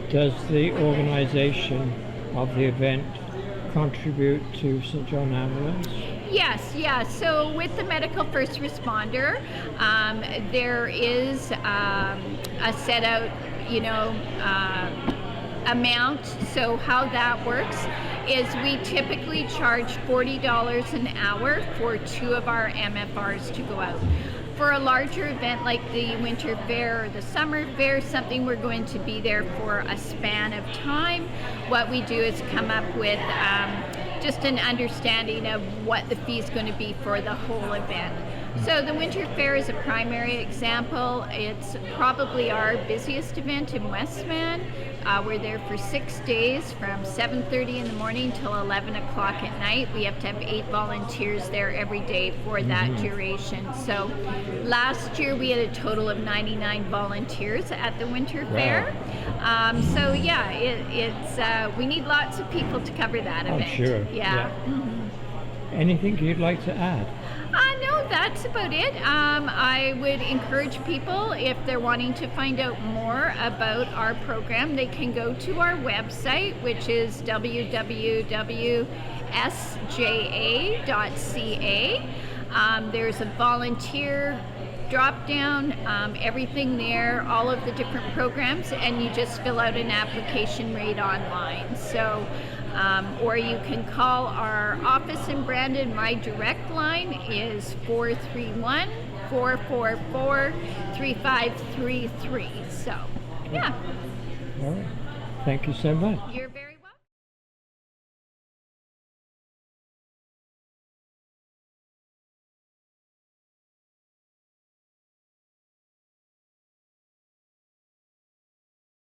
does the organisation of the event contribute to St. John Ambulance? Yes, yeah. So with the medical first responder, there is a set out, amount. So how that works is we typically charge $40 an hour for 2 of our MFRs to go out. For a larger event like the Winter Fair or the Summer Fair, something we're going to be there for a span of time, what we do is come up with just an understanding of what the fee is going to be for the whole event. So the Winter Fair is a primary example. It's probably our busiest event in Westman. We're there for 6 days from 7:30 in the morning till 11 o'clock at night. We have to have 8 volunteers there every day for that duration. So last year we had a total of 99 volunteers at the Winter Fair. So yeah, it's we need lots of people to cover that event. Sure. Yeah. Anything you'd like to add? No, that's about it. I would encourage people, if they're wanting to find out more about our program, they can go to our website, which is www.sja.ca. There's a volunteer drop down, everything there, all of the different programs, and you just fill out an application right online. So, or you can call our office in Brandon. My direct line is 431-444-3533. So, yeah. All right. Thank you so much. You're very